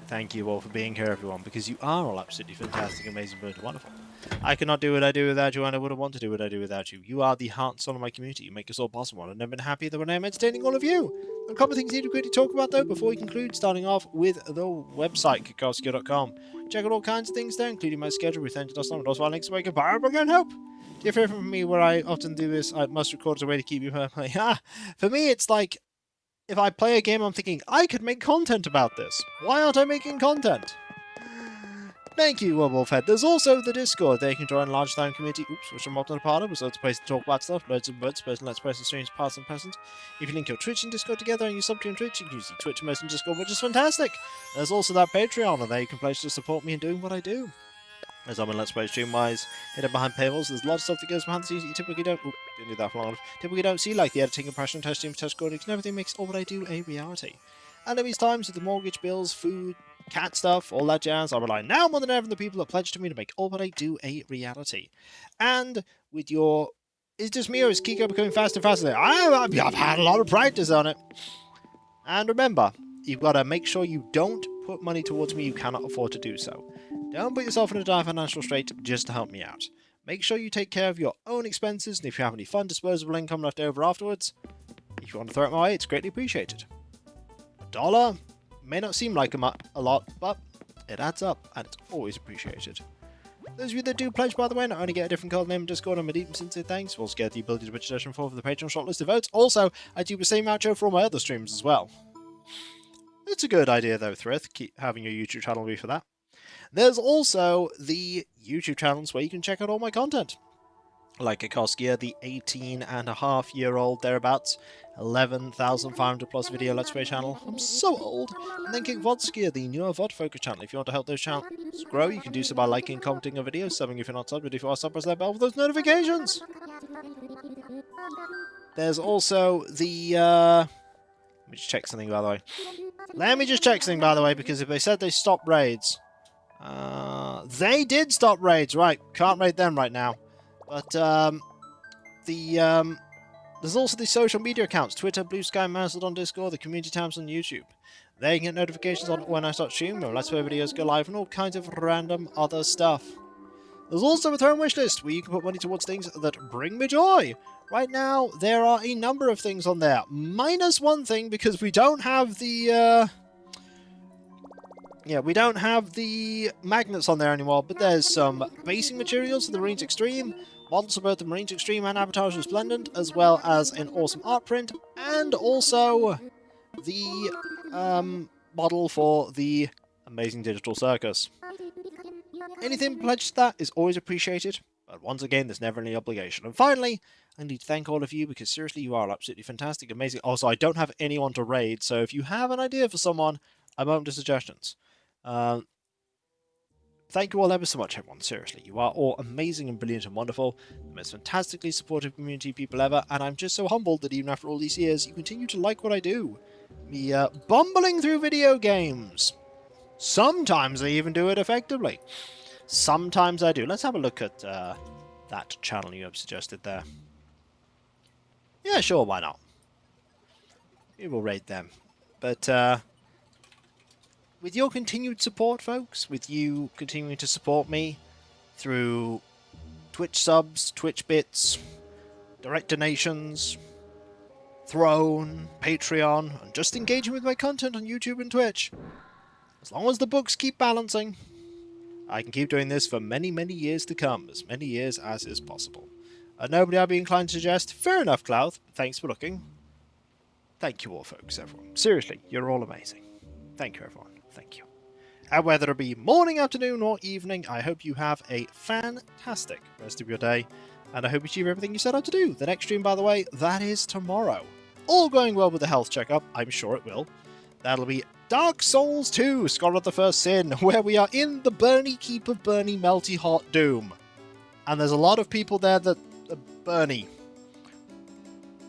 Thank you all for being here, everyone, because you are all absolutely fantastic, amazing, brilliant, wonderful. I cannot do what I do without you, and I wouldn't want to do what I do without you. You are the heart and soul of my community. You make us all possible, and I've never been happier than when I'm entertaining all of you. A couple of things I need to quickly talk about, though, before we conclude, starting off with the website, kikowski.com. Check out all kinds of things there, including my schedule, retention.com, and also our links to make a power and hope. Do you hear from me where I often do this? I must record as a way to keep you permanently. For me, it's like, if I play a game, I'm thinking, I could make content about this. Why aren't I making content? Thank you, Wolfhead. There's also the Discord. There you can join a large time community. Oops, which I'm not a part of. There's loads of places to talk about stuff. Loads of words, person, let's person, streams, past and present. If you link your Twitch and Discord together and you sub to on Twitch, you can use the Twitch most and Discord, which is fantastic. There's also that Patreon, and there you can pledge to support me in doing what I do. As I'm in Let's Play stream-wise, hidden behind paywalls, there's a lot of stuff that goes behind the scenes that you typically don't... Oop, didn't do that for long enough. Typically don't see, like the editing, compression, test streams, test recordings, and everything makes all what I do a reality. And at these times, with the mortgage, bills, food, cat stuff, all that jazz, I rely now more than ever on the people that pledge to me to make all what I do a reality. And with your... Is just me or is Kiko becoming faster and faster? I've had a lot of practice on it. And remember, you've got to make sure you don't put money towards me you cannot afford to do so. Don't put yourself in a dire financial strait just to help me out. Make sure you take care of your own expenses, and if you have any fun disposable income left over afterwards, if you want to throw it my way, it's greatly appreciated. $1 may not seem like a lot, but it adds up, and it's always appreciated. Those of you that do pledge, by the way, not only get a different code name in Discord and my deep and sincere thanks, you also get the ability to put suggestion for the Patreon shortlist of votes. Also, I do the same outro for all my other streams as well. It's a good idea, though, Thrith, keep having your YouTube channel be for that. There's also the YouTube channels where you can check out all my content. Like Akoskia, the 18-and-a-half-year-old thereabouts, 11,500 plus video Let's Play channel. I'm so old. And then Kickvodskia, the newer VOD focus channel. If you want to help those channels grow, you can do so by liking and commenting on videos, subbing if you're not subbed, but if you are subbed, press that bell for those notifications. There's also the, let me just check something, by the way. Let me just check something, by the way, because if they said they stopped raids... they did stop raids, right. Can't raid them right now. But, there's also the social media accounts. Twitter, Blue Sky, Mastodon, Discord, the community tabs on YouTube. There you can get notifications on when I start streaming, when Let's Play videos go live, and all kinds of random other stuff. There's also a Throne wishlist, where you can put money towards things that bring me joy. Right now, there are a number of things on there. Minus one thing, because we don't have the, yeah, we don't have the magnets on there anymore, but there's some basing materials for the Marines Extreme, models for both the Marines Extreme and Avatars Resplendent, as well as an awesome art print, and also the model for the Amazing Digital Circus. Anything pledged to that is always appreciated. But once again, there's never any obligation. And finally, I need to thank all of you because seriously, you are absolutely fantastic, amazing. Also, I don't have anyone to raid, so if you have an idea for someone, I'm open to suggestions. Thank you all ever so much, everyone. Seriously, you are all amazing and brilliant and wonderful. The most fantastically supportive community people ever, and I'm just so humbled that even after all these years, you continue to like what I do. Me bumbling through video games. Sometimes I even do it effectively. Sometimes I do. Let's have a look at that channel you have suggested there. Yeah, sure, why not? We will raid them. But with your continued support, folks, with you continuing to support me through Twitch subs, Twitch bits, direct donations, Throne, Patreon, and just engaging with my content on YouTube and Twitch, as long as the books keep balancing, I can keep doing this for many, many years to come, as many years as is possible. Nobody I'd be inclined to suggest. Fair enough, Clouth. Thanks for looking. Thank you all, folks, everyone. Seriously, you're all amazing. Thank you, everyone. Thank you. And whether it be morning, afternoon, or evening, I hope you have a fantastic rest of your day, and I hope you achieve everything you set out to do. The next stream, by the way, that is tomorrow. All going well with the health checkup, I'm sure it will. That'll be Dark Souls 2, Scholar of the First Sin, where we are in the Burny Keep of Burny Melty Hot Doom. And there's a lot of people there that are Burny.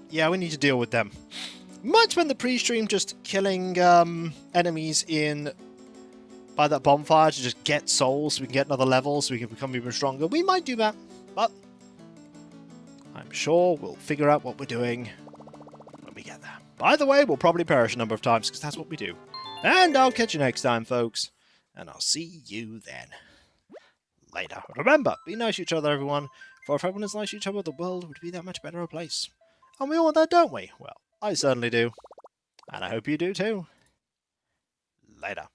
Yeah, we need to deal with them. Might spend the pre-stream just killing enemies in by that bonfire to just get souls so we can get another level so we can become even stronger. We might do that, but I'm sure we'll figure out what we're doing when we get there. By the way, we'll probably perish a number of times because that's what we do. And I'll catch you next time, folks. And I'll see you then. Later. Remember, be nice to each other, everyone. For if everyone is nice to each other, the world would be that much better a place. And we all want that, don't we? Well, I certainly do. And I hope you do too. Later.